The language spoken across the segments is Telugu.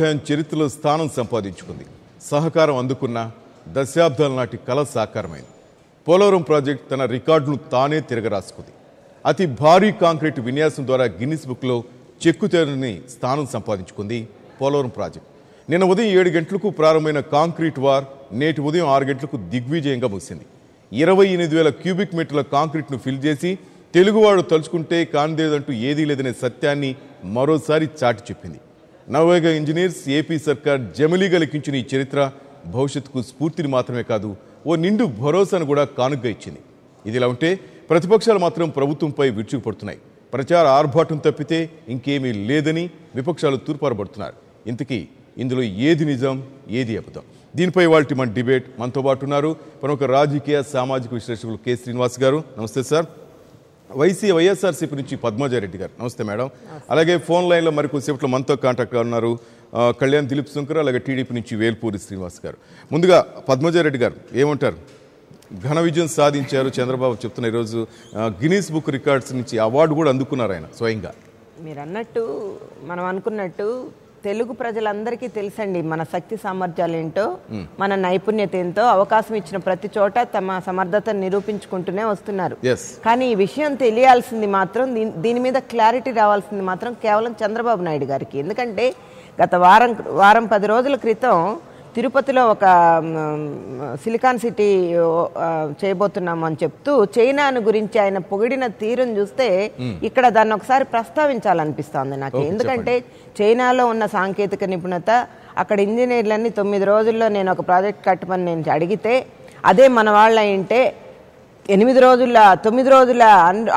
చరిత్రలో స్థానం సంపాదించుకుంది. సహకారం అందుకున్న దశాబ్దాల నాటి కల సాకారమైంది. పోలవరం ప్రాజెక్టు తన రికార్డును తానే తిరగరాసుకుంది. అతి భారీ కాంక్రీట్ విన్యాసం ద్వారా గిన్నిస్ బుక్లో చెక్కుతెరని స్థానం సంపాదించుకుంది పోలవరం ప్రాజెక్టు. నిన్న ఉదయం 7 గంటలకు ప్రారంభమైన కాంక్రీట్ వార్ నేటి ఉదయం 6 గంటలకు దిగ్విజయంగా ముగిసింది. 28,000 క్యూబిక్ మీటర్ల కాంక్రీట్ను ఫిల్ చేసి తెలుగువాడు తలుచుకుంటే కానిదేదంటూ ఏదీ లేదనే సత్యాన్ని మరోసారి చాటి చెప్పింది. నవోగా ఇంజనీర్స్ ఏపీ సర్కార్ జమిలీగా లెక్కించిన ఈ చరిత్ర భవిష్యత్తుకు స్ఫూర్తిని మాత్రమే కాదు, ఓ నిండు భరోసాను కూడా కానుగ్గా ఇచ్చింది. ఇదిలా ఉంటే ప్రతిపక్షాలు మాత్రం ప్రభుత్వంపై విరుచుకుపడుతున్నాయి. ప్రచార ఆర్భాటం తప్పితే ఇంకేమీ లేదని విపక్షాలు తూర్పారబడుతున్నారు. ఇంతకీ ఇందులో ఏది నిజం, ఏది అబద్ధం? దీనిపై వాళ్ళ మన డిబేట్. మనతో పాటు ఉన్నారు ప్రముఖ రాజకీయ సామాజిక విశ్లేషకులు కె శ్రీనివాస్ గారు. నమస్తే సార్. వైఎస్ఆర్సీపీ నుంచి పద్మజారెడ్డి గారు. నమస్తే మేడం. అలాగే ఫోన్ లైన్లో మరి కొద్దిసేపట్లో మనతో కాంటాక్ట్ ఉన్నారు కళ్యాణ్ దిలీప్ శంకర్, అలాగే టీడీపీ నుంచి వేల్పూరి శ్రీనివాస్ గారు. ముందుగా పద్మజారెడ్డి గారు ఏమంటారు? ఘన విజయం సాధించారు చంద్రబాబు చెప్తున్న ఈరోజు గిన్నీస్ బుక్ రికార్డ్స్ నుంచి అవార్డు కూడా అందుకున్నారు ఆయన స్వయంగా. మీరు అన్నట్టు మనం అనుకున్నట్టు తెలుగు ప్రజలందరికీ తెలుసండి మన శక్తి సామర్థ్యాలు ఏంటో, మన నైపుణ్యత ఏంటో. అవకాశం ఇచ్చిన ప్రతి చోట తమ సమర్థతను నిరూపించుకుంటూనే వస్తున్నారు. కానీ ఈ విషయం తెలియాల్సింది మాత్రం, దీని మీద క్లారిటీ రావాల్సింది మాత్రం కేవలం చంద్రబాబు నాయుడు గారికి. ఎందుకంటే గత వారం 10 రోజుల క్రితం తిరుపతిలో ఒక సిలికాన్ సిటీ చేయబోతున్నాము అని చెప్తూ చైనాను గురించి ఆయన పొగిడిన తీరును చూస్తే ఇక్కడ దాన్ని ఒకసారి ప్రస్తావించాలనిపిస్తోంది నాకు. ఎందుకంటే చైనాలో ఉన్న సాంకేతిక నిపుణత, అక్కడ ఇంజనీర్లన్నీ 9 రోజుల్లో నేను ఒక ప్రాజెక్ట్ కట్టమని నేను అడిగితే అదే మన వాళ్ళ అయింటే 9 రోజుల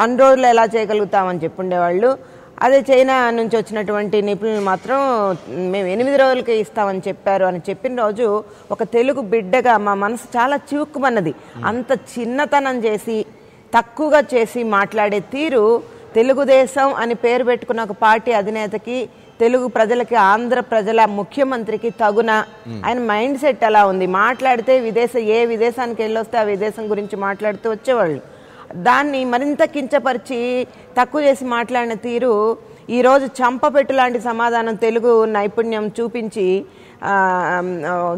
అన్ని రోజుల్లో ఎలా చేయగలుగుతామని చెప్పుండేవాళ్ళు. అదే చైనా నుంచి వచ్చినటువంటి నిపుణులు మాత్రం మేము 8 రోజులకే ఇస్తామని చెప్పారు అని చెప్పిన రోజు ఒక తెలుగు బిడ్డగా మా మనసు చాలా చివుక్కుమన్నది. అంత చిన్నతనం చేసి తక్కువగా చేసి మాట్లాడే తీరు తెలుగుదేశం అని పేరు పెట్టుకున్న ఒక పార్టీ అధినేతకి, తెలుగు ప్రజలకి, ఆంధ్ర ప్రజల ముఖ్యమంత్రికి తగున? ఆయన మైండ్ సెట్ ఎలా ఉంది? మాట్లాడితే ఏ విదేశానికి వెళ్ళొస్తే ఆ విదేశం గురించి మాట్లాడుతూ వచ్చేవాళ్ళు. దాన్ని మరింత కించపరిచి తక్కువ చేసి మాట్లాడిన తీరు ఈరోజు చంపపెట్టు లాంటి సమాధానం తెలుగు నైపుణ్యం చూపించి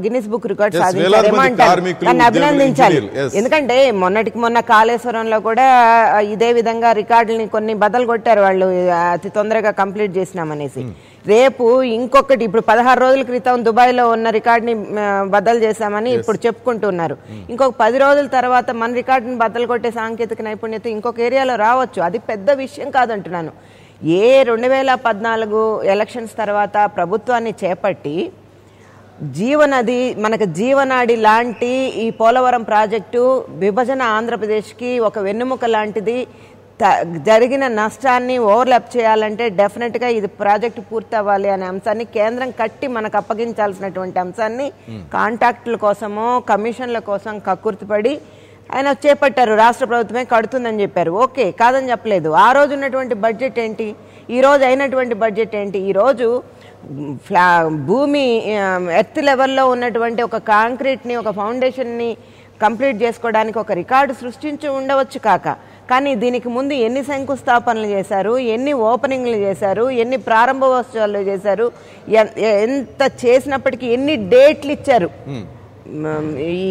గిన్నిస్ బుక్ రికార్డ్ సాధించారు. దాన్ని అభినందించాలి. ఎందుకంటే మొన్న కాళేశ్వరంలో కూడా ఇదే విధంగా రికార్డుని కొన్ని బద్దలు కొట్టారు వాళ్ళు, అతి తొందరగా కంప్లీట్ చేసినామనేసి. రేపు ఇంకొకటి, ఇప్పుడు 16 రోజుల క్రితం దుబాయ్లో ఉన్న రికార్డుని బద్దలు చేశామని ఇప్పుడు చెప్పుకుంటున్నారు. ఇంకొక 10 రోజుల తర్వాత మన రికార్డుని బద్దలు కొట్టే సాంకేతిక నైపుణ్యత ఇంకొక ఏరియాలో రావచ్చు. అది పెద్ద విషయం కాదంటున్నాను. 2014 ఎలక్షన్స్ తర్వాత ప్రభుత్వాన్ని చేపట్టి జీవనది, మనకు జీవనాడి లాంటి ఈ పోలవరం ప్రాజెక్టు విభజన ఆంధ్రప్రదేశ్కి ఒక వెన్నెముక లాంటిది. జరిగిన నష్టాన్ని ఓవర్లాప్ చేయాలంటే డెఫినెట్గా ఇది ప్రాజెక్టు పూర్తి అవ్వాలి అనే అంశాన్ని కేంద్రం కట్టి మనకు అప్పగించాల్సినటువంటి అంశాన్ని కాంట్రాక్టుల కోసమో కమిషన్ల కోసం కక్కుర్తిపడి ఆయన చేపట్టారు. రాష్ట్ర ప్రభుత్వమే కడుతుందని చెప్పారు. ఓకే, కాదని చెప్పలేదు. ఆ రోజు ఉన్నటువంటి బడ్జెట్ ఏంటి, ఈ రోజు అయినటువంటి బడ్జెట్ ఏంటి? ఈరోజు భూమి ఎర్త్ లెవెల్లో ఉన్నటువంటి ఒక కాంక్రీట్ని, ఒక ఫౌండేషన్ని కంప్లీట్ చేసుకోవడానికి ఒక రికార్డు సృష్టించి ఉండవచ్చు కానీ దీనికి ముందు ఎన్ని శంకుస్థాపనలు చేశారు, ఎన్ని ఓపెనింగ్లు చేశారు, ఎన్ని ప్రారంభోత్సవాలు చేశారు, ఎంత చేసినప్పటికీ ఎన్ని డేట్లు ఇచ్చారు. ఈ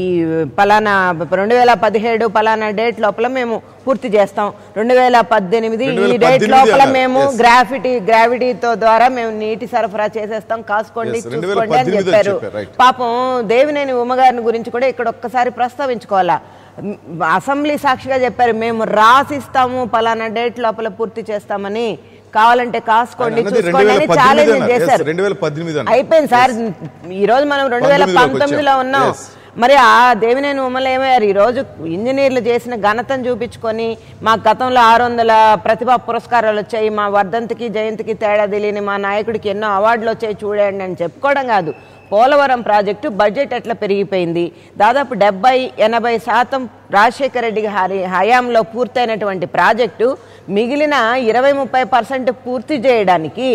పలానా 2017 పలానా డేట్ లోపల మేము పూర్తి చేస్తాం, 2018 ఈ డేట్ లోపల మేము గ్రావిటీతో ద్వారా మేము నీటి సరఫరా చేసేస్తాం, కాసుకోండి చూసుకోండి అని చెప్పారు. పాపం దేవినేని ఉమ్మగారిని గురించి కూడా ఇక్కడ ఒక్కసారి ప్రస్తావించుకోవాలా. అసెంబ్లీ సాక్షిగా చెప్పారు, మేము రాసిస్తాము పలానా డేట్ లోపల పూర్తి చేస్తామని, కావాలంటే కాసుకోండి చూసుకోండి అని ఛాలెంజ్ చేశారు. అయిపోయింది సార్. ఈ రోజు మనం 2019లో ఉన్నాం. మరి ఆ దేవినేని ఉమ్మలు ఏమయ్యారు? ఈరోజు ఇంజనీర్లు చేసిన ఘనతను చూపించుకొని మాకు గతంలో 600 ప్రతిభా పురస్కారాలు వచ్చాయి, మా వర్ధంతికి జయంతికి తేడా తెలియని మా నాయకుడికి ఎన్నో అవార్డులు వచ్చాయి చూడండి అని చెప్పుకోవడం కాదు. పోలవరం ప్రాజెక్టు బడ్జెట్ ఎట్లా పెరిగిపోయింది? దాదాపు 70-80% రాజశేఖర రెడ్డి హయాంలో పూర్తయినటువంటి ప్రాజెక్టు మిగిలిన 20-30% పూర్తి చేయడానికి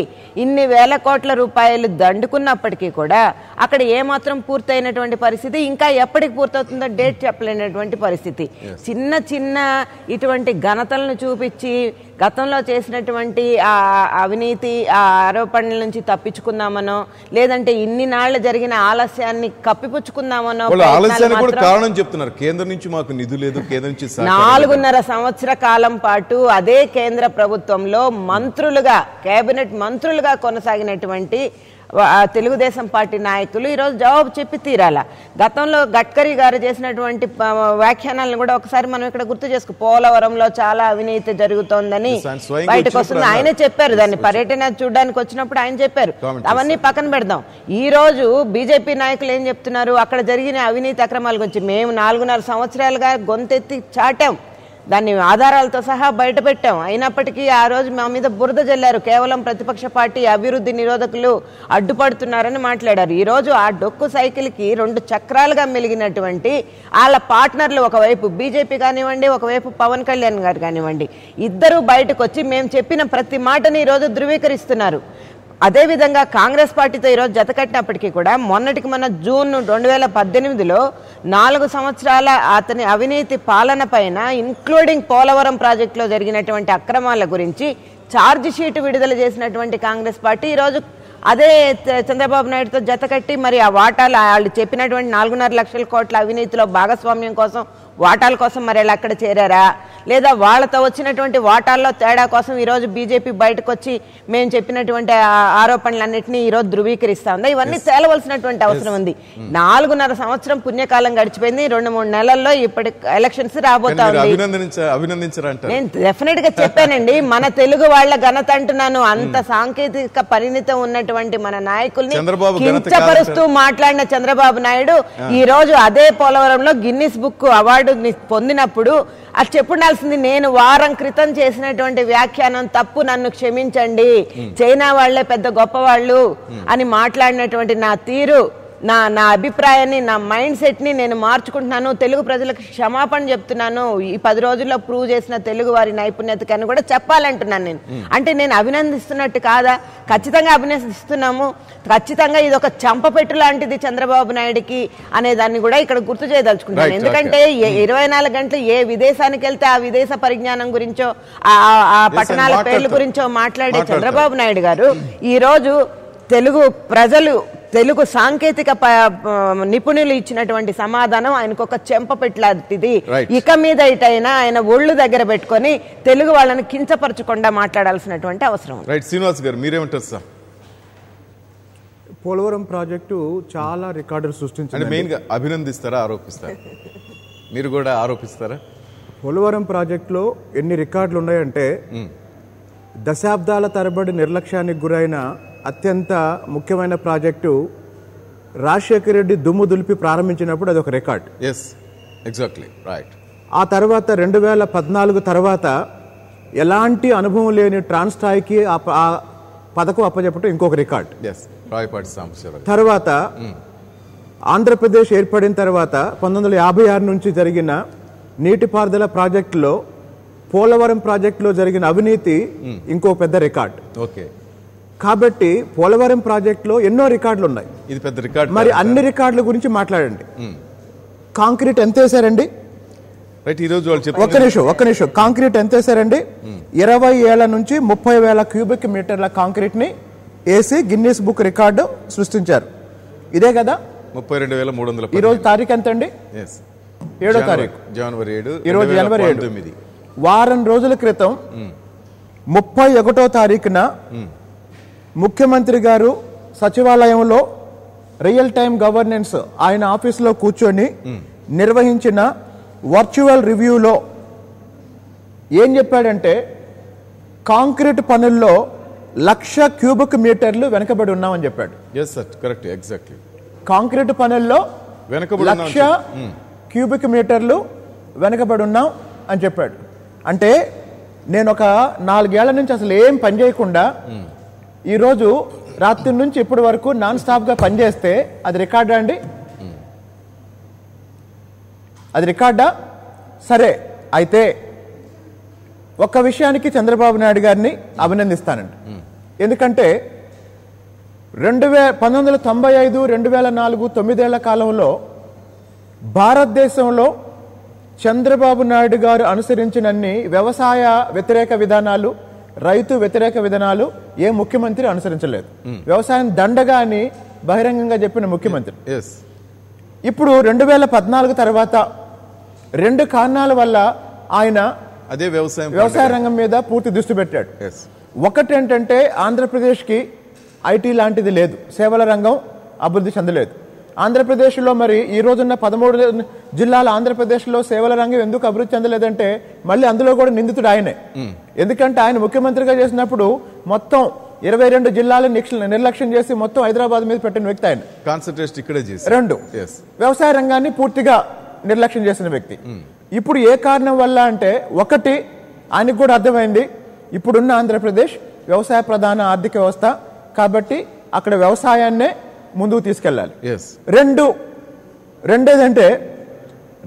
ఇన్ని వేల కోట్ల రూపాయలు దండుకున్నప్పటికీ కూడా అక్కడ ఏమాత్రం పూర్తయినటువంటి పరిస్థితి, ఇంకా ఎప్పటికి పూర్తవుతుందో డేట్ చెప్పలేనటువంటి పరిస్థితి. చిన్న ఇటువంటి ఘనతలను చూపించి గతంలో చేసినటువంటి ఆ అవినీతి ఆ ఆరోపణల నుంచి తప్పించుకుందామనో లేదంటే ఇన్ని నాళ్లు జరిగిన ఆలస్యాన్ని కప్పిపుచ్చుకుందామనో కారణం చెప్తున్నారు. కేంద్రం నుంచి మాకు నిధులు లేదు, కేంద్రం నుంచి 4.5 సంవత్సర కాలం పాటు అదే కేంద్ర ప్రభుత్వంలో మంత్రులుగా కేబినెట్ మంత్రులుగా కొనసాగినటువంటి తెలుగుదేశం పార్టీ నాయకులు ఈరోజు జవాబు చెప్పి తీరాల. గతంలో గడ్కరీ గారు చేసినటువంటి వ్యాఖ్యానాలను కూడా ఒకసారి మనం ఇక్కడ గుర్తు చేసుకో. పోలవరంలో చాలా అవినీతి జరుగుతోందని బయటకు వస్తుంది. ఆయనే చెప్పారు, దాన్ని పర్యటన చూడడానికి వచ్చినప్పుడు ఆయన చెప్పారు. అవన్నీ పక్కన పెడదాం. ఈ రోజు బీజేపీ నాయకులు ఏం చెప్తున్నారు? అక్కడ జరిగిన అవినీతి అక్రమాల గురించి మేము 4.5 సంవత్సరాలుగా గొంతెత్తి చాటాం, దాన్ని ఆధారాలతో సహా బయట పెట్టాం. అయినప్పటికీ ఆ రోజు మా మీద బురద జల్లారు. కేవలం ప్రతిపక్ష పార్టీ అభివృద్ధి నిరోధకులు అడ్డుపడుతున్నారని మాట్లాడారు. ఈరోజు ఆ డొక్కు సైకిల్కి 2 చక్రాలుగా మెలిగినటువంటి వాళ్ళ పార్ట్నర్లు, ఒకవైపు బీజేపీ కానివ్వండి, ఒకవైపు పవన్ కళ్యాణ్ గారు కానివ్వండి, ఇద్దరు బయటకు వచ్చి మేము చెప్పిన ప్రతి మాటని ఈరోజు ధృవీకరిస్తున్నారు. అదేవిధంగా కాంగ్రెస్ పార్టీతో ఈరోజు జతకట్టినప్పటికీ కూడా మొన్నటికి మన జూన్ 2018లో 4 సంవత్సరాల అతని అవినీతి పాలన పైన ఇంక్లూడింగ్ పోలవరం ప్రాజెక్టులో జరిగినటువంటి అక్రమాల గురించి ఛార్జ్ షీట్ విడుదల చేసినటువంటి కాంగ్రెస్ పార్టీ ఈరోజు అదే చంద్రబాబు నాయుడుతో జతకట్టి మరి ఆ వాటాలు వాళ్ళు చెప్పినటువంటి 4.5 లక్షల కోట్ల అవినీతిలో భాగస్వామ్యం కోసం వాటాల కోసం మరి వాళ్ళు అక్కడ చేరారా, లేదా వాళ్ళతో వచ్చినటువంటి వాటాల్లో తేడా కోసం ఈరోజు బీజేపీ బయటకు వచ్చి మేము చెప్పినటువంటి ఆరోపణలన్నింటినీ ఈరోజు ధృవీకరిస్తా ఉందా? ఇవన్నీ తేలవలసినటువంటి అవసరం ఉంది. 4.5 సంవత్సరం పుణ్యకాలం గడిచిపోయింది. 2-3 నెలల్లో ఇప్పటి ఎలక్షన్స్ రాబోతా ఉంది. నేను డెఫినెట్ గా చెప్పానండి, మన తెలుగు వాళ్ళ ఘనత అంటున్నాను. అంత సాంకేతిక పరిణితం ఉన్నటువంటి మన నాయకుల్ని కించపరుస్తూ మాట్లాడిన చంద్రబాబు నాయుడు ఈ రోజు అదే పోలవరంలో గిన్నిస్ బుక్ అవార్డు పొందినప్పుడు అది చెప్పుండాల్సింది, నేను వారం క్రితం చేసినటువంటి వ్యాఖ్యానం తప్పు, నన్ను క్షమించండి, చైనా వాళ్లే పెద్ద గొప్పవాళ్ళు అని మాట్లాడినటువంటి నా తీరు, నా అభిప్రాయాన్ని, నా మైండ్ సెట్ని నేను మార్చుకుంటున్నాను, తెలుగు ప్రజలకు క్షమాపణ చెప్తున్నాను, ఈ 10 రోజుల్లో ప్రూవ్ చేసిన తెలుగు వారి నైపుణ్యతకని కూడా చెప్పాలంటున్నాను నేను. అంటే నేను అభినందిస్తున్నట్టు కాదా? ఖచ్చితంగా అభినందిస్తున్నాము. ఖచ్చితంగా ఇది ఒక చంపపెట్టు లాంటిది చంద్రబాబు నాయుడికి అనే దాన్ని కూడా ఇక్కడ గుర్తు చేయదలుచుకుంటాను. ఎందుకంటే 24 గంటలు ఏ విదేశానికి వెళ్తే ఆ విదేశ పరిజ్ఞానం గురించో ఆ పట్టణాల పేర్ల గురించో మాట్లాడే చంద్రబాబు నాయుడు గారు ఈ రోజు తెలుగు ప్రజలు, తెలుగు సాంకేతిక నిపుణులు ఇచ్చినటువంటి సమాధానం ఆయనకు ఒక చెంపపెట్లాంటిది. ఇక మీద ఇటైనా ఆయన ఒళ్ళు దగ్గర పెట్టుకొని తెలుగు వాళ్ళని కించపరచకుండా మాట్లాడాల్సినటువంటి అవసరం. శ్రీనివాస్ గారు మీరేమంటారు సార్? పోలవరం ప్రాజెక్టు చాలా రికార్డులు సృష్టించింది. మెయిన్గా అభినందిస్తారా, ఆరోపిస్తారా? మీరు కూడా ఆరోపిస్తారా? పోలవరం ప్రాజెక్టులో ఎన్ని రికార్డులు ఉన్నాయంటే దశాబ్దాల తరబడి నిర్లక్ష్యానికి గురైన అత్యంత ముఖ్యమైన ప్రాజెక్టు రాజశేఖర రెడ్డి దుమ్ము దులిపి ప్రారంభించినప్పుడు అది ఒక రికార్డ్. Exactly right. ఆ తర్వాత 2014 తర్వాత ఎలాంటి అనుభవం లేని ట్రాన్స్టాయ్కి ఆ పథకం అప్పచెప్పటం ఇంకొక రికార్డ్. తర్వాత ఆంధ్రప్రదేశ్ ఏర్పడిన తర్వాత 1956 నుంచి జరిగిన నీటిపారుదల ప్రాజెక్టులో పోలవరం ప్రాజెక్టులో జరిగిన అవినీతి ఇంకో పెద్ద రికార్డ్. ఓకే. కాబట్టి పోలవరం ప్రాజెక్టులో ఎన్నో రికార్డులు ఉన్నాయి. ఇది పెద్ద రికార్డ్. మరి అన్ని రికార్డుల గురించి మాట్లాడండి. కాంక్రీట్ ఎంత వేశారండి? ఒక్క నిమిషం కాంక్రీట్ ఎంత వేశారండి? 20 ఏళ్ల నుంచి 30,000 క్యూబిక్ మీటర్ల కాంక్రీట్ ని వేసి గిన్నిస్ బుక్ రికార్డు సృష్టించారు. ఇదే కదా 32,300. ఈ రోజు తారీఖు ఎంత అండి? 7వ తారీఖు జనవరి 7. ఈరోజు జనవరి 7. వారం రోజుల క్రితం 31వ తారీఖున ముఖ్యమంత్రి గారు సచివాలయంలో రియల్ టైం గవర్నెన్స్ ఆయన ఆఫీసులో కూర్చొని నిర్వహించిన వర్చువల్ రివ్యూలో ఏం చెప్పాడంటే కాంక్రీట్ పనుల్లో 1,00,000 క్యూబిక్ మీటర్లు వెనకబడి ఉన్నామని చెప్పాడు. కాంక్రీట్ పనుల్లో 1,00,000 క్యూబిక్ మీటర్లు వెనకబడి ఉన్నాం అని చెప్పాడు. అంటే నేను ఒక 4 ఏళ్ల నుంచి అసలు ఏం పని చేయకుండా ఈరోజు రాత్రి నుంచి ఇప్పటి వరకు నాన్ స్టాప్గా పనిచేస్తే అది రికార్డా అండి? అది రికార్డా? సరే, అయితే ఒక్క విషయానికి చంద్రబాబు నాయుడు గారిని అభినందిస్తానండి. ఎందుకంటే 1995, 2004, 9 ఏళ్ల కాలంలో భారతదేశంలో చంద్రబాబు నాయుడు గారు అనుసరించినన్ని వ్యవసాయ వ్యతిరేక విధానాలు, రైతు వ్యతిరేక విధానాలు ఏ ముఖ్యమంత్రి అనుసరించలేదు. వ్యవసాయం దండగా అని బహిరంగంగా చెప్పిన ముఖ్యమంత్రి. ఇప్పుడు 2014 తర్వాత 2 కారణాల వల్ల ఆయన అదే వ్యవసాయ రంగం మీద పూర్తి దృష్టి పెట్టాడు. ఒకటి ఏంటంటే ఆంధ్రప్రదేశ్కి ఐటీ లాంటిది లేదు, సేవల రంగం అభివృద్ధి చెందలేదు. ఆంధ్రప్రదేశ్లో మరి ఈ రోజున్న 13 జిల్లాల ఆంధ్రప్రదేశ్లో సేవల రంగం ఎందుకు అభివృద్ధి చెందలేదంటే మళ్ళీ అందులో కూడా నిందితుడు ఆయనే. ఎందుకంటే ఆయన ముఖ్యమంత్రిగా చేసినప్పుడు మొత్తం 22 జిల్లాలు నిర్లక్ష్యం చేసి మొత్తం హైదరాబాద్ మీద పెట్టిన వ్యక్తి ఆయన. కాన్సంట్రేషన్ ఇక్కడే చేసి 2 వ్యవసాయ రంగాన్ని పూర్తిగా నిర్లక్ష్యం చేసిన వ్యక్తి. ఇప్పుడు ఏ కారణం వల్ల అంటే ఒకటి ఆయనకు కూడా అర్థమైంది ఇప్పుడున్న ఆంధ్రప్రదేశ్ వ్యవసాయ ప్రధాన ఆర్థిక వ్యవస్థ కాబట్టి అక్కడ వ్యవసాయాన్నే ముందుకు తీసుకెళ్ళాలి. రెండేదంటే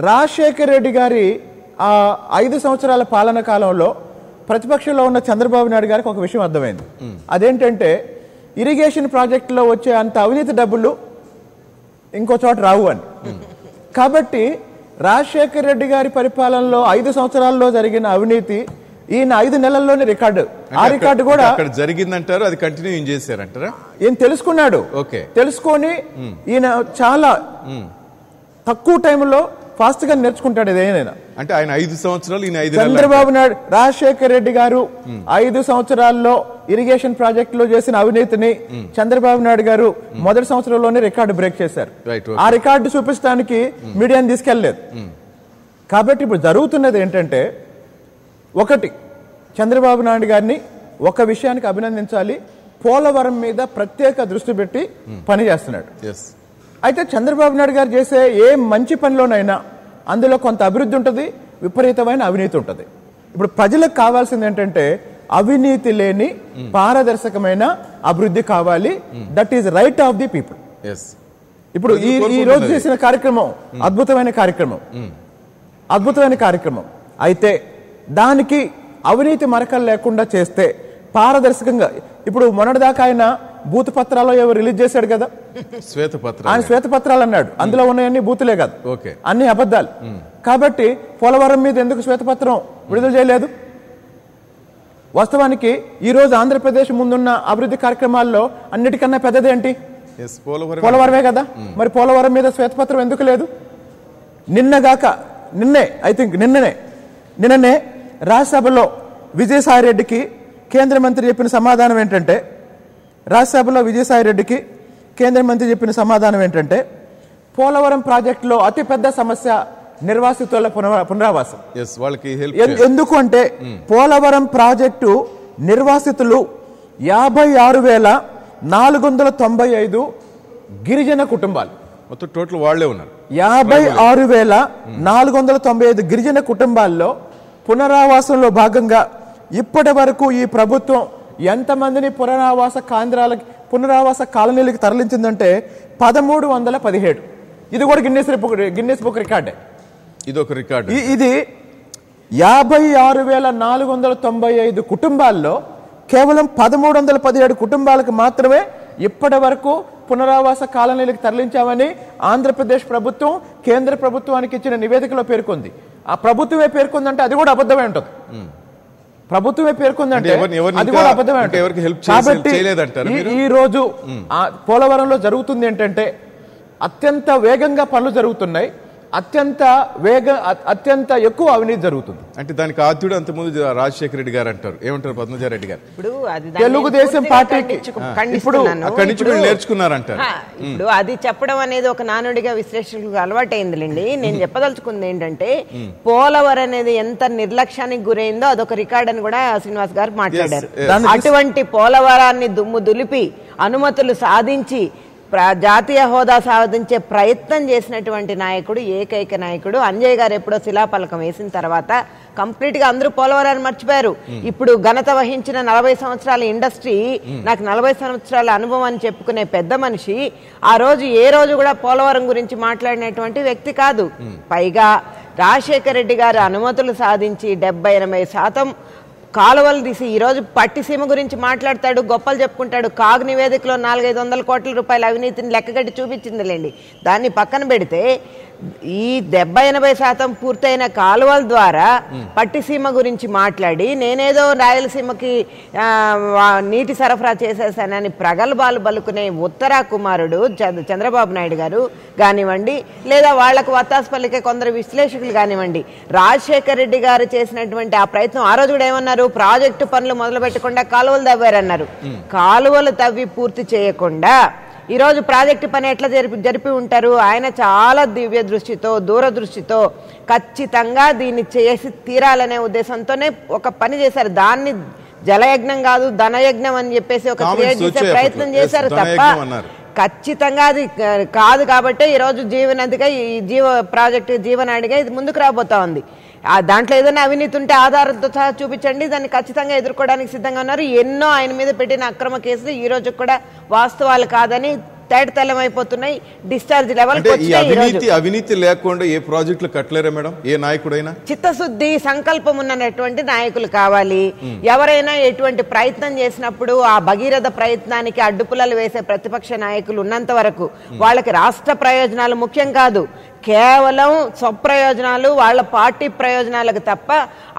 రాజశేఖర రెడ్డి గారి 5 సంవత్సరాల పాలన కాలంలో ప్రతిపక్షంలో ఉన్న చంద్రబాబు నాయుడు గారికి ఒక విషయం అర్థమైంది. అదేంటంటే ఇరిగేషన్ ప్రాజెక్టులో వచ్చే అంత అవినీతి డబ్బులు ఇంకో చోట రావు అని. కాబట్టి రాజశేఖర రెడ్డి గారి పరిపాలనలో 5 సంవత్సరాల్లో జరిగిన అవినీతి ఈయన 5 నెలల్లోనే రికార్డు. ఆ రికార్డు కూడా జరిగిందంటారు, అది కంటిన్యూ చేశారంటారా? ఈయన తెలుసుకున్నాడు. తెలుసుకొని ఈయన చాలా తక్కువ టైంలో ఫాస్ట్ గా నేర్చుకుంటాడు ఏదైనా. అంటే ఆయన 5 సంవత్సరాలు, చంద్రబాబు నాయుడు రాజశేఖర రెడ్డి గారు 5 సంవత్సరాల్లో ఇరిగేషన్ ప్రాజెక్టులో చేసిన అవినీతిని చంద్రబాబు నాయుడు గారు మొదటి సంవత్సరంలోనే రికార్డు బ్రేక్ చేశారు. ఆ రికార్డు చూపించడానికి మీడియాని తీసుకెళ్లలేదు. కాబట్టి ఇప్పుడు జరుగుతున్నది ఏంటంటే ఒకటి చంద్రబాబు నాయుడు గారిని ఒక విషయానికి అభినందించాలి, పోలవరం మీద ప్రత్యేక దృష్టి పెట్టి పని చేస్తున్నాడు. అయితే చంద్రబాబు నాయుడు గారు చేసే ఏ మంచి పనిలోనైనా అందులో కొంత అభివృద్ధి ఉంటుంది, విపరీతమైన అవినీతి ఉంటుంది. ఇప్పుడు ప్రజలకు కావాల్సింది ఏంటంటే అవినీతి లేని పారదర్శకమైన అభివృద్ధి కావాలి. That is right of the people. ఇప్పుడు ఈ రోజు చేసిన కార్యక్రమం అద్భుతమైన కార్యక్రమం. అయితే దానికి అవినీతి మరకలు లేకుండా చేస్తే పారదర్శకంగా, ఇప్పుడు మొన్నటిదాకా ఆయన బూత్ పత్రాలు ఎవరు రిలీజ్ చేశాడు కదా, ఆయన శ్వేతపత్రాలు అన్నాడు, అందులో ఉన్నాయన్నీ బూతులే కదా, అన్ని అబద్ధాలు. కాబట్టి పోలవరం మీద ఎందుకు శ్వేతపత్రం విడుదల చేయలేదు? వాస్తవానికి ఈ రోజు ఆంధ్రప్రదేశ్ ముందున్న అభివృద్ధి కార్యక్రమాల్లో అన్నిటికన్నా పెద్దది ఏంటి? పోలవరమే కదా. మరి పోలవరం మీద శ్వేతపత్రం ఎందుకు లేదు? నిన్ననే రాజ్యసభలో విజయసాయిరెడ్డికి కేంద్ర మంత్రి చెప్పిన సమాధానం ఏంటంటే పోలవరం ప్రాజెక్టులో అతిపెద్ద సమస్య నిర్వాసితుల పునరావాసం. ఎందుకు అంటే పోలవరం ప్రాజెక్టు నిర్వాసితులు 56,495 గిరిజన కుటుంబాలు, మొత్తం టోటల్ వాళ్లే ఉన్నారు. 56,495 గిరిజన కుటుంబాల్లో పునరావాసంలో భాగంగా ఇప్పటి వరకు ఈ ప్రభుత్వం ఎంతమందిని పునరావాస కాలనీలకు తరలించిందంటే 1317. ఇది కూడా గిన్నెస్ బుక్ రికార్డే. ఇది 56,495 కుటుంబాల్లో కేవలం 1317 కుటుంబాలకు మాత్రమే ఇప్పటి వరకు పునరావాస కాలనీలకు తరలించామని ఆంధ్రప్రదేశ్ ప్రభుత్వం కేంద్ర ప్రభుత్వానికి ఇచ్చిన నివేదికలో పేర్కొంది. ఆ ప్రభుత్వమే పేర్కొందంటే అది కూడా అబద్ధమే ఉంటుంది. ప్రభుత్వమే పేర్కొందంటే అది కూడా అబద్ధమే ఉంటుంది. కాబట్టి ఈ రోజు పోలవరంలో జరుగుతుంది ఏంటంటే అత్యంత వేగంగా పనులు జరుగుతున్నాయి, అత్యంత ఎక్కువ అవినీతి జరుగుతుంది. అంటే దానికి ఆద్యుడు అంతకుముందు రాజశేఖర రెడ్డి గారు అంటారు. ఏమంటారు పద్మజారెడ్డి గారు? తెలుగుదేశం పార్టీకి ఇప్పుడు అక్కడి నుంచి నేర్చుకున్నారంటారు. ఇప్పుడు అది చెప్పడం అనేది ఒక నానుడిగా విశ్లేషకులకు అలవాటైందిలేండి. నేను చెప్పదలుచుకుంది ఏంటంటే పోలవరం అనేది ఎంత నిర్లక్ష్యానికి గురైందో అదొక రికార్డ్ అని కూడా శ్రీనివాస్ గారు మాట్లాడారు. అటువంటి పోలవరాన్ని దుమ్ము దులిపి అనుమతులు సాధించి జాతీయ హోదా సాధించే ప్రయత్నం చేసినటువంటి నాయకుడు, ఏకైక నాయకుడు అంజయ్ గారు ఎప్పుడో శిలాఫలకం వేసిన తర్వాత కంప్లీట్ గా అందరూ పోలవరాన్ని మర్చిపోయారు. ఇప్పుడు ఘనత వహించిన 40 సంవత్సరాల ఇండస్ట్రీ, నాకు 40 సంవత్సరాల అనుభవం అని చెప్పుకునే పెద్ద మనిషి ఆ రోజు ఏ రోజు కూడా పోలవరం గురించి మాట్లాడినటువంటి వ్యక్తి కాదు. పైగా రాజశేఖర రెడ్డి గారు అనుమతులు సాధించి 70-80% కాలువలు తీసి ఈరోజు పట్టిసీమ గురించి మాట్లాడతాడు, గొప్పలు చెప్పుకుంటాడు. కాగ్ నివేదికలో 400-500 కోట్ల రూపాయల అవినీతిని లెక్కగట్టి చూపించిందిలేండి. దాన్ని పక్కన పెడితే ఈ 70-80% పూర్తయిన కాలువల ద్వారా పట్టిసీమ గురించి మాట్లాడి నేనేదో రాయలసీమకి నీటి సరఫరా చేసేసానని ప్రగల్భాలు పలుకునే ఉత్తరా కుమారుడు చంద్రబాబు నాయుడు గారు కానివ్వండి, లేదా వాళ్లకు వత్తాసు పలికే కొందరు విశ్లేషకులు కానివ్వండి, రాజశేఖర్ రెడ్డి గారు చేసినటువంటి ఆ ప్రయత్నం ఆ రోజు కూడా ఏమన్నారు, ప్రాజెక్టు పనులు మొదలు పెట్టకుండా కాలువలు తవ్వారన్నారు. కాలువలు తవ్వి పూర్తి చేయకుండా ఈరోజు ప్రాజెక్టు పని ఎట్లా జరిపి ఉంటారు? ఆయన చాలా దివ్య దృష్టితో, దూరదృష్టితో ఖచ్చితంగా దీన్ని చేసి తీరాలనే ఉద్దేశంతోనే ఒక పని చేశారు. దాన్ని జలయజ్ఞం కాదు ధనయజ్ఞం అని చెప్పేసి ఒక క్రియేట్ చేసే ప్రయత్నం చేశారు తప్ప ఖచ్చితంగా అది కాదు. కాబట్టి ఈరోజు జీవనదిగా ఈ ప్రాజెక్టు జీవనాడిగా ఇది ముందుకు రాబోతా ఉంది. దాంట్లో ఏదైనా అవినీతి ఉంటే ఆధారంతో సహా చూపించండి, దాన్ని ఖచ్చితంగా ఎదుర్కోవడానికి సిద్ధంగా ఉన్నారు. ఎన్నో ఆయన మీద పెట్టిన అక్రమ కేసులు ఈ రోజు కూడా వాస్తవాలు కాదని తేటతెల్లమైపోతున్నాయి. డిశ్చార్జ్ లెవెల్ అవినీతి లేకుండా ఏ ప్రాజెక్టులు కట్టలేరా మేడం? ఏ నాయకుడైనా చిత్తశుద్ధి సంకల్పం ఉన్నటువంటి నాయకులు కావాలి. ఎవరైనా ఎటువంటి ప్రయత్నం చేసినప్పుడు ఆ భగీరథ ప్రయత్నానికి అడ్డుపుల్లలు వేసే ప్రతిపక్ష నాయకులు ఉన్నంత వరకు వాళ్ళకి రాష్ట్ర ప్రయోజనాలు ముఖ్యం కాదు, కేవలం స్వప్రయోజనాలు వాళ్ళ పార్టీ ప్రయోజనాలకు తప్ప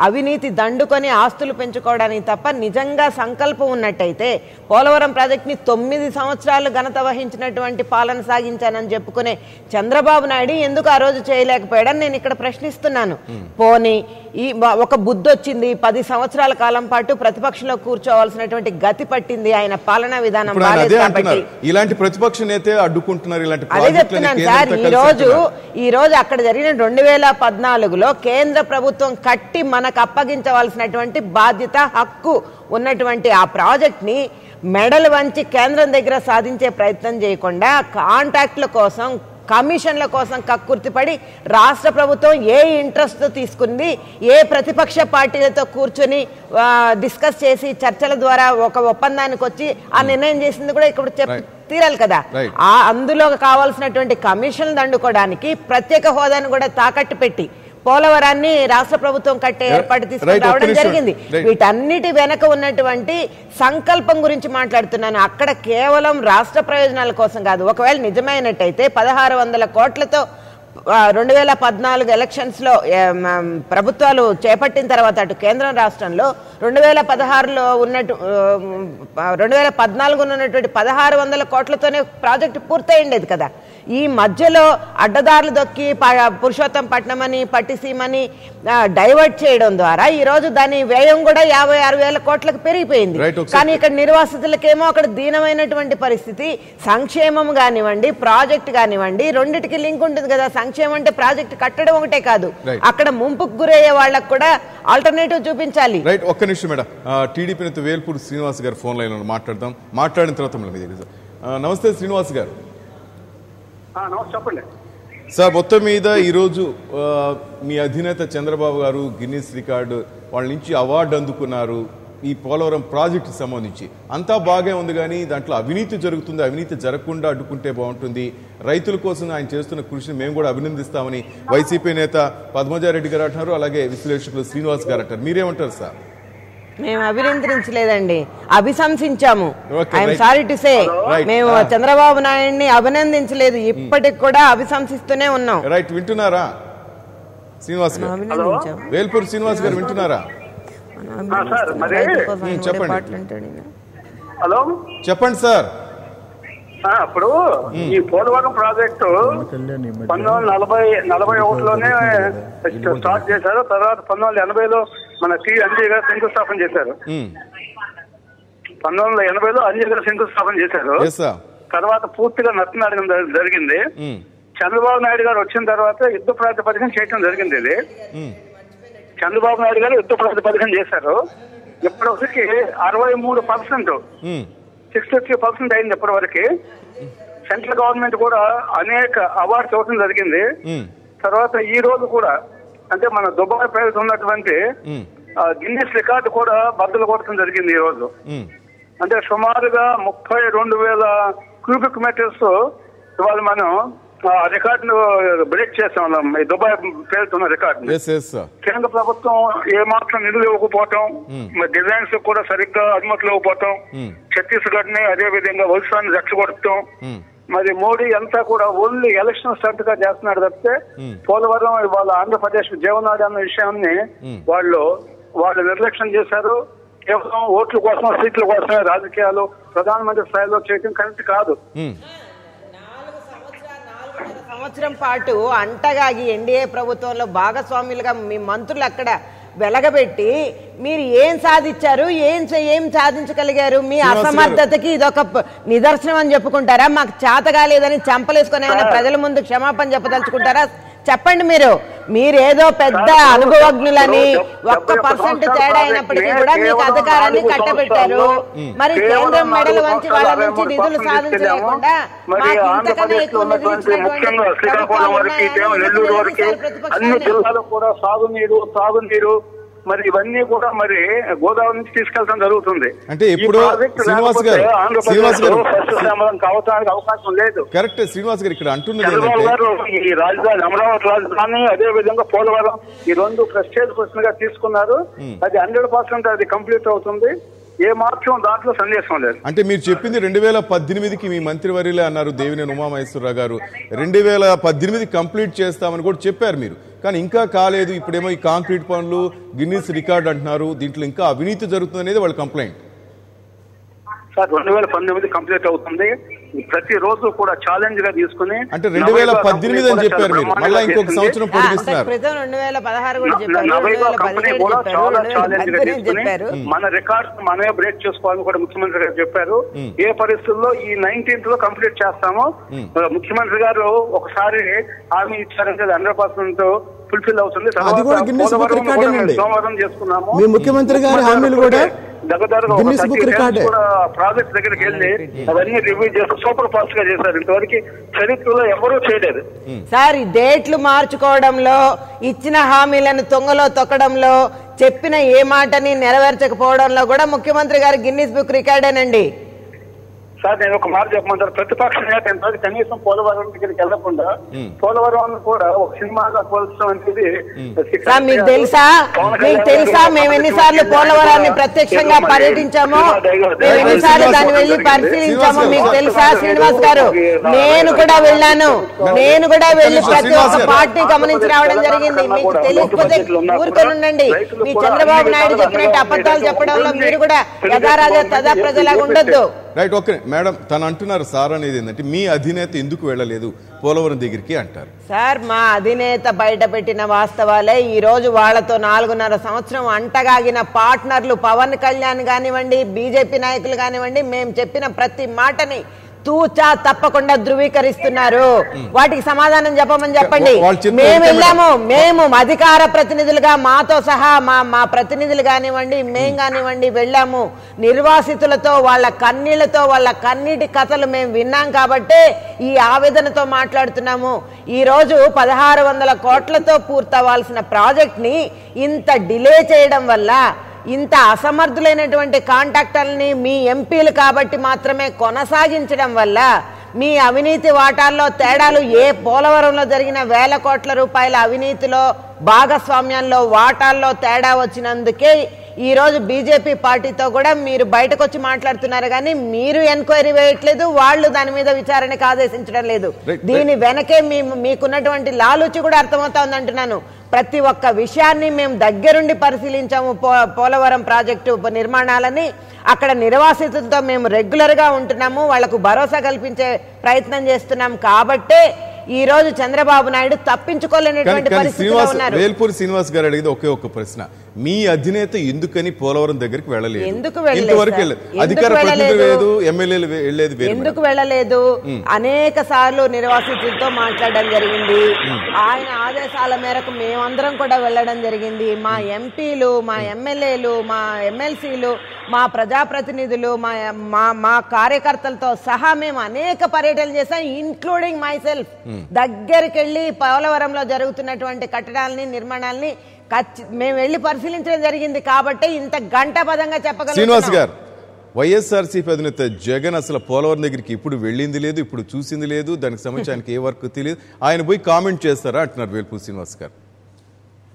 అవినీతి దండుకొని ఆస్తులు పెంచుకోవడానికి తప్ప నిజంగా సంకల్పం ఉన్నట్టయితే పోలవరం ప్రాజెక్టుని 9 సంవత్సరాలు ఘనత వహించినటువంటి పాలన సాగించానని చెప్పుకునే చంద్రబాబు నాయుడు ఎందుకు ఆ రోజు చేయలేకపోయాడని నేను ఇక్కడ ప్రశ్నిస్తున్నాను. పోనీ ఈ ఒక బుద్ధి వచ్చింది, 10 సంవత్సరాల కాలం పాటు ప్రతిపక్షంలో కూర్చోవలసినటువంటి గతి పట్టింది ఆయన పాలనా విధానం బాలేదు కాబట్టి. ఇలాంటి ప్రతిపక్ష నేతే అడ్డుకుంటున్నారు. అదే చెప్తున్నాను సార్. ఈ రోజు అక్కడ జరిగిన 2014లో కేంద్ర ప్రభుత్వం కట్టి మనకు అప్పగించవలసినటువంటి బాధ్యత, హక్కు ఉన్నటువంటి ఆ ప్రాజెక్ట్ ని మెడల్ వంచి కేంద్రం దగ్గర సాధించే ప్రయత్నం చేయకుండా కాంట్రాక్ట్ల కోసం, కమిషన్ల కోసం కక్కుర్తిపడి రాష్ట్ర ప్రభుత్వం ఏ ఇంట్రెస్ట్ తీసుకుంది, ఏ ప్రతిపక్ష పార్టీలతో కూర్చొని డిస్కస్ చేసి చర్చల ద్వారా ఒక ఒప్పందానికి వచ్చి ఆ నిర్ణయం చేసింది కూడా ఇక్కడ తీరాలి కదా. అందులో కావాల్సినటువంటి కమిషన్లు దండుకోవడానికి ప్రత్యేక హోదాను కూడా తాకట్టు పెట్టి పోలవరాన్ని రాష్ట్ర ప్రభుత్వం కట్టే ఏర్పాటు తీసుకుని రావడం జరిగింది. వీటన్నిటి వెనక ఉన్నటువంటి సంకల్పం గురించి మాట్లాడుతున్నాను. అక్కడ కేవలం రాష్ట్ర ప్రయోజనాల కోసం కాదు. ఒకవేళ నిజమైనట్టయితే 1600 కోట్లతో 2014 ఎలక్షన్స్ లో ప్రభుత్వాలు చేపట్టిన తర్వాత అటు కేంద్రం రాష్ట్రంలో 2016లో ఉన్నట్టు 2014 ఉన్నటువంటి 1600 కోట్లతోనే ప్రాజెక్టు పూర్తయిండేది కదా. ఈ మధ్యలో అడ్డదారులు దొక్కి పురుషోత్తం పట్నం అని పట్టిసీమని డైవర్ట్ చేయడం ద్వారా ఈ రోజు దాని వ్యయం కూడా 56,000 కోట్లకు పెరిగిపోయింది. కానీ ఇక్కడ నిర్వాసితులకేమో అక్కడ దీనమైనటువంటి పరిస్థితి. సంక్షేమం కానివ్వండి, ప్రాజెక్ట్ కానివ్వండి, రెండిటికి లింక్ ఉంటుంది కదా. సంక్షేమం అంటే ప్రాజెక్ట్ కట్టడం ఒకటే కాదు, అక్కడ ముంపుకు గురయ్యే వాళ్ళకు కూడా ఆల్టర్నేటివ్ చూపించాలి. రైట్, ఒక్క నిమిషం మేడం. టీడీపీ నేత వేల్పూరి శ్రీనివాస్ గారు ఫోన్ లైన్ లో మాట్లాడదాం. మాట్లాడిన తర్వాత నమస్తే శ్రీనివాస్ గారు. చెప్పండి సార్. మొత్తం మీద ఈరోజు మీ అధినేత చంద్రబాబు గారు గిన్నీస్ రికార్డు వాళ్ళ నుంచి అవార్డు అందుకున్నారు. ఈ పోలవరం ప్రాజెక్టు సంబంధించి అంతా బాగా ఉంది, కానీ దాంట్లో అవినీతి జరుగుతుంది. అవినీతి జరగకుండా అడ్డుకుంటే బాగుంటుంది. రైతుల కోసం ఆయన చేస్తున్న కృషిని మేము కూడా అభినందిస్తామని వైసీపీ నేత పద్మజారెడ్డి గారు అంటున్నారు. అలాగే విశ్లేషకులు శ్రీనివాస్ గారు అంటారు. మీరేమంటారు సార్? మేము అభినందించలేదండి, అభిశంసించాము. ఐఎమ్ సారీ టు సే, మేము చంద్రబాబు నాయుడిని అభినందించలేదు, ఇప్పటికి కూడా అభిశంసిస్తూనే ఉన్నాం. రైట్, వింటున్నారా శ్రీనివాస్ గారు? వేల్పూరి శ్రీనివాస్ గారు వింటున్నారా? చెప్పండి. హలో, చెప్పండి సార్. ఇప్పుడు ఈ పోలవరం ప్రాజెక్టు 1941లోనే స్టార్ట్ చేశారు. తర్వాత 1980లో మన అంజయ్ గారు శంకుస్థాపన చేశారు. 1980లో అంజయ్ గారు శంకుస్థాపన చేశారు. తర్వాత పూర్తిగా నత్తనాడడం జరిగింది. చంద్రబాబు నాయుడు గారు వచ్చిన తర్వాత యుద్ధ ప్రాతిపదికన చేయడం జరిగింది. ఇది చంద్రబాబు నాయుడు గారు యుద్ధ ప్రాతిపదికన చేశారు. ఇప్పటివరకు 63%, 63% అయింది ఇప్పటి వరకు. సెంట్రల్ గవర్నమెంట్ కూడా అనేక అవార్డ్స్ ఇవ్వడం జరిగింది. తర్వాత ఈ రోజు కూడా అంటే మన దుబాయ్ పేరుతో ఉన్నటువంటి గిన్నీస్ రికార్డు కూడా బద్దలు కొట్టడం జరిగింది ఈ రోజు. అంటే సుమారుగా 32,000 క్యూబిక్ మీటర్స్ ఇవాళ మనం రికార్డును బ్రేక్ చేసాం. ఈ దుబాయ్ పేరుతున్న రికార్డు కేంద్ర ప్రభుత్వం ఏ మాత్రం నిధులు ఇవ్వకపోవటం, డిజైన్స్ కూడా సరిగ్గా అనుమతులు ఇవ్వకపోవటం, ఛత్తీస్గఢ్ ని అదే విధంగా ఒరిస్సాని రెచ్చగొట్టడం, మరి మోడీ అంతా కూడా ఓన్లీ ఎలక్షన్ స్టంట్ గా చేస్తున్నాడు తప్పితే పోలవరం వాళ్ళ ఆంధ్రప్రదేశ్ జీవనాడి అన్న విషయాన్ని వాళ్ళు నిర్లక్ష్యం చేశారు. కేవలం ఓట్ల కోసం సీట్ల కోసమే రాజకీయాలు ప్రధానమంత్రి స్థాయిలో చేయడం కరెక్ట్ కాదు. 4 సంవత్సరం పాటు అంటగాగి ఎన్డీఏ ప్రభుత్వంలో భాగస్వాములుగా మీ మంత్రులు అక్కడ వెలగబెట్టి మీరు ఏం సాధించారు, ఏం సాధించగలిగారు? మీ అసమర్థతకి ఇదొక నిదర్శనం అని చెప్పుకుంటారా? మాకు చేత కాలేదని చంపలేసుకుని ఏమైనా ప్రజల ముందు క్షమాపణ చెప్పదలుచుకుంటారా? చెప్పండి. మీరేదో పెద్ద అనుభవజ్ఞులని 1% తేడా అయినప్పటికీ కూడా మీకు అధికారాన్ని కట్టబెట్టారు. మరి కేంద్రం మెడలు వంచి వాళ్ళ నుంచి నిధులు సాధించలేకుండా మాకు ఇంతకన్నా ఎక్కువ నిధులు అన్ని జిల్లాలో కూడా సాగునీరు మరి ఇవన్నీ కూడా మరి గోదావరి నుంచి తీసుకెళ్తాం జరుగుతుంది. అంటే ఇప్పుడు శ్రీనివాస్ గారు కావడానికి అవకాశం లేదు. కరెక్ట్ శ్రీనివాస్ గారు ఇక్కడ అంటున్నది చంద్రబాబు గారు ఈ రాజధాని అమరావతి రాజధాని అదే విధంగా పోలవరం ఈ 2 ప్రెస్టేజ్ క్వశ్చన్ గా తీసుకున్నారు. అది 100% అది కంప్లీట్ అవుతుంది. ఏ మాత్రం దాంట్లో సందేశం లేదు. అంటే మీరు చెప్పింది 2018కి మీ మంత్రివర్యులే అన్నారు దేవినేని ఉమామహేశ్వరరావు గారు. 2018 కంప్లీట్ చేస్తామని కూడా చెప్పారు మీరు, కానీ ఇంకా కాలేదు. ఇప్పుడేమో ఈ కాంక్రీట్ పనులు గిన్నీస్ రికార్డ్ అంటున్నారు. దీంట్లో ఇంకా అవినీతి జరుగుతుంది అనేది వాళ్ళ కంప్లైంట్. సార్ 2019 కంప్లీట్ అవుతుంది. ప్రతి రోజు కూడా ఛాలెంజ్ గా తీసుకుని అంటే 2018 అని చెప్పారు మీరు, మళ్ళీ ఇంకొక సంవత్సరం పొడిగిస్తున్నారు. 2016 కూడా చెప్పారు, కంపెనీ కూడా చాలా ఛాలెంజ్ గా తీసుకుని మన రికార్డ్స్ మనమే బ్రేక్ చేసుకోవాలని కూడా ముఖ్యమంత్రి గారు చెప్పారు. ఏ పరిస్థితుల్లో ఈ 19th లో కంప్లీట్ చేస్తామో ముఖ్యమంత్రి గారు ఒకసారి హామీ ఇచ్చారంటే 100% ఫుల్ఫిల్ అవుతుంది. సోమవారం చేసుకున్నాము. మీ ముఖ్యమంత్రి గారి హామీలు కూడా ప్రాజెక్ట్ దగ్గరికి వెళ్ళి అవన్నీ రివ్యూ చేసి సూపర్ ఫాస్ట్ గా చేశారు. ఇంతవరకు చరిత్రలో ఎవరూ చేయలేదు. సార్ ఈ డేట్లు మార్చుకోవడంలో, ఇచ్చిన హామీలను తొంగలో తొక్కడంలో, చెప్పిన ఏ మాటని నెరవేర్చకపోవడంలో కూడా ముఖ్యమంత్రి గారు గిన్నిస్ బుక్ రికార్డేనండి. సార్ నేను ఒక మాట చెప్పమంటారు, ప్రతిపక్ష నేత ఎంతవరకు కనీసం పోలవరం దగ్గరికి వెళ్లకుండా పోలవరం కూడా ఒక సినిమాగా పోల్చడం అనేది మీకు తెలుసా మేము ఎన్నిసార్లు పోలవరాన్ని ప్రత్యక్షంగా పర్యటించామో, మేము ఎన్నిసార్లు దాన్ని వెళ్ళి పరిశీలించామో మీకు తెలుసా శ్రీనివాస్ గారు? నేను కూడా వెళ్ళాను. నేను కూడా వెళ్ళి ప్రతి ఒక్క పార్టీ గమనించి రావడం జరిగింది. మీకు తెలియకపోతే ఊరుకొని ఉండండి. మీ చంద్రబాబు నాయుడు చెప్పినట్టు అబద్ధాలు చెప్పడంలో మీరు కూడా యథారాజా తదా ప్రజలాగా ఉండొద్దు. Right, okay madam. తను అంటున్నారు సార్ అనేది ఏంటంటే మీ అధినేత ఎందుకు వెళ్ళలేదు పోలవరం దగ్గరికి అంటారు. సార్ మా అధినేత బయట పెట్టిన వాస్తవాలే. ఈ రోజు వాళ్లతో 4.5 సంవత్సరం అంటగాగిన పార్ట్నర్లు పవన్ కళ్యాణ్ కానివ్వండి, బీజేపీ నాయకులు కానివ్వండి, మేము చెప్పిన ప్రతి మాటని తూచా తప్పకుండా ధృవీకరిస్తున్నారు. వాటికి సమాధానం చెప్పండి. మేము వెళ్ళాము, మేము అధికార ప్రతినిధులుగా మాతో సహా మా ప్రతినిధులు కానివ్వండి, మేం కానివ్వండి వెళ్ళాము. నిర్వాసితులతో వాళ్ళ కన్నీళ్లతో వాళ్ళ కన్నీటి కథలు మేము విన్నాం కాబట్టే ఈ ఆవేదనతో మాట్లాడుతున్నాము. ఈ రోజు 1600 కోట్లతో పూర్తవ్వాల్సిన ప్రాజెక్ట్ ని ఇంత డిలే చేయడం వల్ల, ఇంత అసమర్థులైనటువంటి కాంట్రాక్టర్ని మీ ఎంపీలు కాబట్టి మాత్రమే కొనసాగించడం వల్ల, మీ అవినీతి వాటాల్లో తేడాలు, ఏ పోలవరంలో జరిగిన వేల కోట్ల రూపాయల అవినీతిలో భాగస్వామ్యంలో వాటాల్లో తేడా వచ్చినందుకే ఈ రోజు బీజేపీ పార్టీతో కూడా మీరు బయటకు వచ్చి మాట్లాడుతున్నారు, కానీ మీరు ఎంక్వైరీ వేయట్లేదు, వాళ్ళు దాని మీద విచారణకు ఆదేశించడం లేదు. దీని వెనకే మీకున్నటువంటి లాలూచి కూడా అర్థమవుతా ఉందంటున్నాను. ప్రతి ఒక్క విషయాన్ని మేము దగ్గరుండి పరిశీలించాము. పోలవరం ప్రాజెక్టు నిర్మాణాలని అక్కడ నిర్వాసితులతో మేము రెగ్యులర్గా ఉంటున్నాము, వాళ్లకు భరోసా కల్పించే ప్రయత్నం చేస్తున్నాం. కాబట్టే ఈ రోజు చంద్రబాబు నాయుడు తప్పించుకోలేనటువంటి పరిస్థితిలో ఉన్నారు. వేల్పూరి శ్రీనివాస్ గారు అడిగేది ఒకే ఒక్క ప్రశ్న, మీ అధినేత ఎందుకని పోలవరం దగ్గరికి వెళ్ళలేదు? ఎందుకు వెళ్ళలేదు? అనేక సార్లు నిర్వాసితులతో మాట్లాడడం జరిగింది. ఆయన ఆదేశాల మేరకు మేమందరం కూడా వెళ్ళడం జరిగింది. మా ఎంపీలు, మా ఎమ్మెల్యేలు, మా ఎమ్మెల్సీలు, మా ప్రజాప్రతినిధులు, మా కార్యకర్తలతో సహా మేము అనేక పర్యటనలు చేశాం, ఇన్క్లూడింగ్ మై సెల్ఫ్. దగ్గరికి వెళ్ళి పోలవరంలో జరుగుతున్నటువంటి కట్టడాలని, నిర్మాణాలని మేము వెళ్ళి పరిశీలించడం జరిగింది. కాబట్టి ఇంత గంటపదంగా చెప్పగలం. శ్రీనివాస్ గారు, వైఎస్ఆర్సీపీ అధినేత జగన్ అసలు పోలవరం దగ్గరికి ఇప్పుడు వెళ్ళింది లేదు, ఇప్పుడు చూసింది లేదు, దానికి సంబంధించి ఆయనకి ఏ వర్క్ తెలియదు, ఆయన పోయి కామెంట్ చేస్తారా అంటున్నారు వేల్పూరి శ్రీనివాస్ గారు.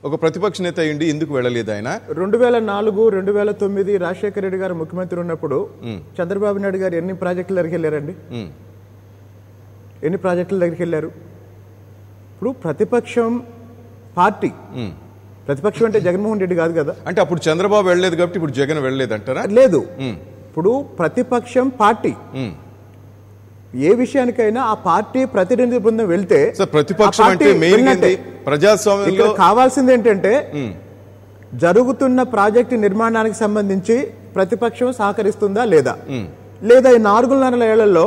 ఒక ప్రతిపక్ష నేత అయ్యిండి, ఎందుకు వెళ్ళలేదు ఆయన? 2004, 2009 రాజశేఖర రెడ్డి గారు ముఖ్యమంత్రి ఉన్నప్పుడు చంద్రబాబు నాయుడు గారు ఎన్ని ప్రాజెక్టుల దగ్గరికి వెళ్ళారండి? ఎన్ని ప్రాజెక్టుల దగ్గరికి వెళ్ళారు? ఇప్పుడు ప్రతిపక్షం పార్టీ, ప్రతిపక్షం అంటే జగన్మోహన్ రెడ్డి కాదు కదా. అంటే అప్పుడు చంద్రబాబు వెళ్ళలేదు కాబట్టి ఇప్పుడు జగన్ వెళ్ళలేదు అంటారా? లేదు, ఇప్పుడు ప్రతిపక్షం పార్టీ ఏ విషయానికైనా ఆ పార్టీ ప్రతినిధి బృందం వెళ్తే ప్రతిపక్షం అంటే ప్రజాస్వామ్యంలో కావాల్సింది ఏంటంటే జరుగుతున్న ప్రాజెక్టు నిర్మాణానికి సంబంధించి ప్రతిపక్షం సహకరిస్తుందా లేదా, లేదా ఈ 4.5 ఏళ్లలో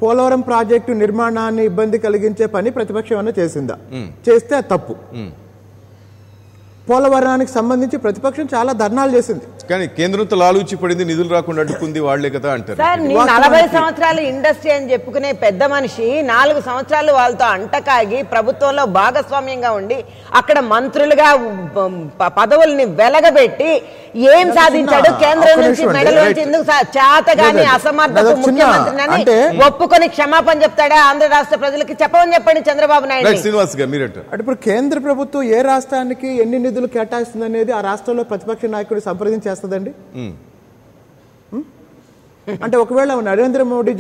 పోలవరం ప్రాజెక్టు నిర్మాణాన్ని ఇబ్బంది కలిగించే పని ప్రతిపక్షం ఏమైనా చేసిందా, చేస్తే అది తప్పు. పోలవరానికి సంబంధించి ప్రతిపక్షం చాలా ధర్నాలు చేసింది, కానీ కేంద్రంతో లాలూచి పడింది, నిధులు రాకుండా అడ్డుకుంది వాళ్లే కదా అంటారు. సార్ 40 సంవత్సరాల ఇండస్ట్రీ అని చెప్పుకునే పెద్ద మనిషి 4 సంవత్సరాలు వాళ్ళతో అంటకాగి ప్రభుత్వంలో భాగస్వామ్యంగా ఉండి అక్కడ మంత్రులుగా పదవుల్ని వెలగబెట్టి ఏం సాధించాడు? కేంద్రం నుంచి మెడల్ నుంచి ఎందుకు చేతగాని అసమర్థత ముఖ్యమంత్రి ఒప్పుకొని క్షమాపణ చెప్తాడా ఆంధ్ర రాష్ట్ర ప్రజలకి? చెప్పమని చెప్పండి చంద్రబాబు నాయుడు. శ్రీనివాస్ గారు మీరు అంటే ఇప్పుడు కేంద్ర ప్రభుత్వం ఏ రాష్ట్రానికి ఎన్ని నిధులు కేటాయిస్తుంది అనేది ఆ రాష్ట్రంలో ప్రతిపక్ష నాయకుడు సంప్రదించేస్తుందండి. అంటే ఒకవేళ నరేంద్ర మోడీ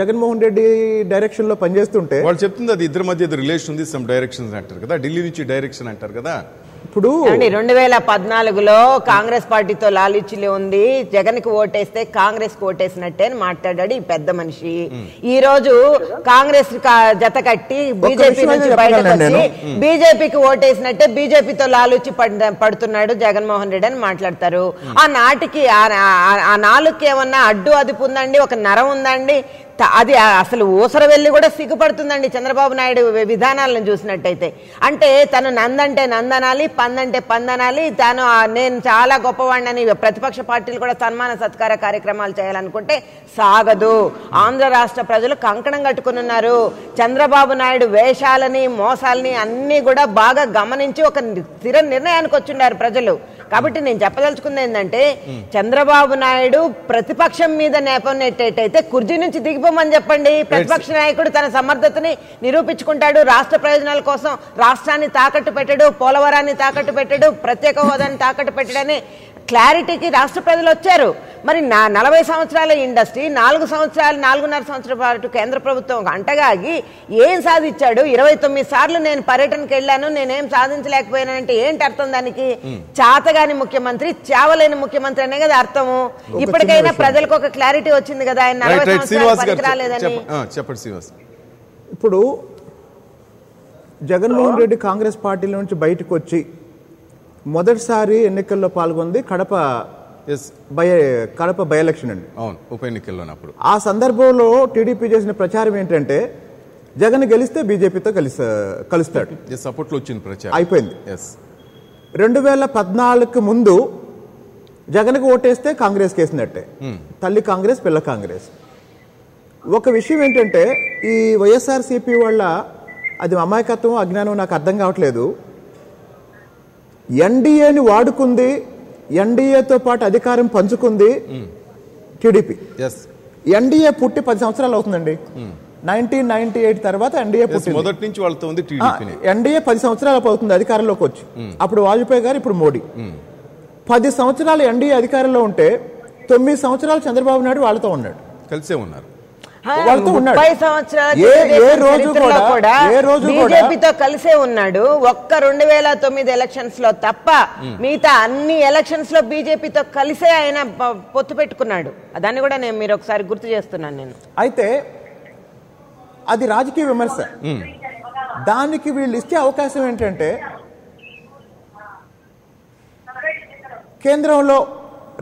జగన్మోహన్ రెడ్డి డైరెక్షన్ లో పనిచేస్తుంటే వాళ్ళు చెప్తుంది అది ఇద్దరి మధ్య రిలేషన్ ఉంది, సమ్ డైరెక్షన్స్ అంటారు కదా, ఢిల్లీ నుంచి డైరెక్షన్ అంటారు కదా. ఇప్పుడు 2014లో కాంగ్రెస్ పార్టీతో లాలూచిలో ఉంది, జగన్ కి ఓటేస్తే కాంగ్రెస్ కి ఓటేసినట్టే అని మాట్లాడాడు ఈ పెద్ద మనిషి. ఈ రోజు కాంగ్రెస్ జత కట్టి బీజేపీ నుంచి బయటకు వచ్చి బీజేపీకి ఓటేసినట్టే బీజేపీతో లాలూచి పడుతున్నాడు జగన్మోహన్ రెడ్డి అని మాట్లాడతారు. ఆ నాటికి ఆ నాలుగుకి ఏమన్నా అడ్డు అదుపు ఉందండి? ఒక నరం ఉందండి? అది అసలు ఊసర వెళ్ళి కూడా సిగ్గుపడుతుందండి చంద్రబాబు నాయుడు విధానాలను చూసినట్టయితే. అంటే తను నందంటే నందనాలి, పందంటే పందనాలి, తాను నేను చాలా గొప్పవాడిని ప్రతిపక్ష పార్టీలు కూడా సన్మాన సత్కార కార్యక్రమాలు చేయాలనుకుంటే సాగదు. ఆంధ్ర రాష్ట్ర ప్రజలు కంకణం కట్టుకుని ఉన్నారు. చంద్రబాబు నాయుడు వేషాలని మోసాలని అన్ని కూడా బాగా గమనించి ఒక స్థిర నిర్ణయానికి వచ్చిండారు ప్రజలు. కాబట్టి నేను చెప్పదలుచుకుంది ఏంటంటే చంద్రబాబు నాయుడు ప్రతిపక్షం మీద నేపం నెట్టేటైతే కుర్జీ నుంచి దిగిపోమని చెప్పండి. ప్రతిపక్ష నాయకుడు తన సమర్థతని నిరూపించుకుంటాడు, రాష్ట్ర ప్రయోజనాల కోసం రాష్ట్రాన్ని తాకట్టు పెట్టాడు, పోలవరాన్ని తాకట్టు పెట్టాడు, ప్రత్యేక హోదాన్ని తాకట్టు పెట్టడని క్లారిటీకి రాష్ట్ర ప్రజలు వచ్చారు. మరి 40 సంవత్సరాల ఇండస్ట్రీ 4.5 సంవత్సరాల పాటు కేంద్ర ప్రభుత్వం అంటగాగి ఏం సాధించాడు? 29 సార్లు నేను పర్యటనకు వెళ్ళాను, నేనేం సాధించలేకపోయానంటే ఏంటి అర్థం? దానికి చాతగాని ముఖ్యమంత్రి, చావలేని ముఖ్యమంత్రి అనే కదా అర్థము. ఇప్పటికైనా ప్రజలకు ఒక క్లారిటీ వచ్చింది కదా ఆయన 40 సంవత్సరాలు పనికిరాలేదని. ఇప్పుడు జగన్మోహన్ రెడ్డి కాంగ్రెస్ పార్టీల నుంచి బయటకు వచ్చి మొదటిసారి ఎన్నికల్లో పాల్గొంది కడప బై ఎలక్షన్ అండి. అవును, ఉప ఎన్నికల్లో. ఆ సందర్భంలో టీడీపీ చేసిన ప్రచారం ఏంటంటే జగన్ గెలిస్తే బీజేపీతో కలుస్తాడు. సపోర్ట్లో వచ్చిన ప్రచారం అయిపోయింది. 2014కు ముందు జగన్కు ఓటేస్తే కాంగ్రెస్ కేసినట్టే, తల్లి కాంగ్రెస్ పిల్ల కాంగ్రెస్. ఒక విషయం ఏంటంటే ఈ వైఎస్ఆర్సీపీ వాళ్ళ అది అమాయకత్వం అజ్ఞానం నాకు అర్థం కావట్లేదు. ఎన్డీఏని వాడుకుంది, ఎన్డీఏతో పాటు అధికారం పంచుకుంది టీడీపీ. ఎన్డీఏ పుట్టి 10 సంవత్సరాలు అవుతుందండి. 1998 తర్వాత ఎన్డీఏ పుట్టింది. మొదటి నుంచి వాళ్ళతో ఉంది టీడీపీ. ఎన్డీఏ 10 సంవత్సరాలు అవుతుంది అధికారంలోకి వచ్చి. అప్పుడు వాజ్పేయి గారు, ఇప్పుడు మోడీ. 10 సంవత్సరాలు ఎన్డీఏ అధికారంలో ఉంటే 9 సంవత్సరాలు చంద్రబాబు నాయుడు వాళ్ళతో ఉన్నాడు, కలిసే ఉన్నారు. 30 సంవత్సరాల బీజేపీతో కలిసే ఉన్నాడు. ఒక్క 2009 ఎలక్షన్స్ లో తప్ప మిగతా అన్ని ఎలక్షన్స్ లో బీజేపీతో కలిసే ఆయన పొత్తు పెట్టుకున్నాడు. దాన్ని కూడా మీరు ఒకసారి గుర్తు చేస్తున్నాను నేను. అయితే అది రాజకీయ విమర్శ. దానికి వీళ్ళు ఇచ్చే అవకాశం ఏంటంటే కేంద్రంలో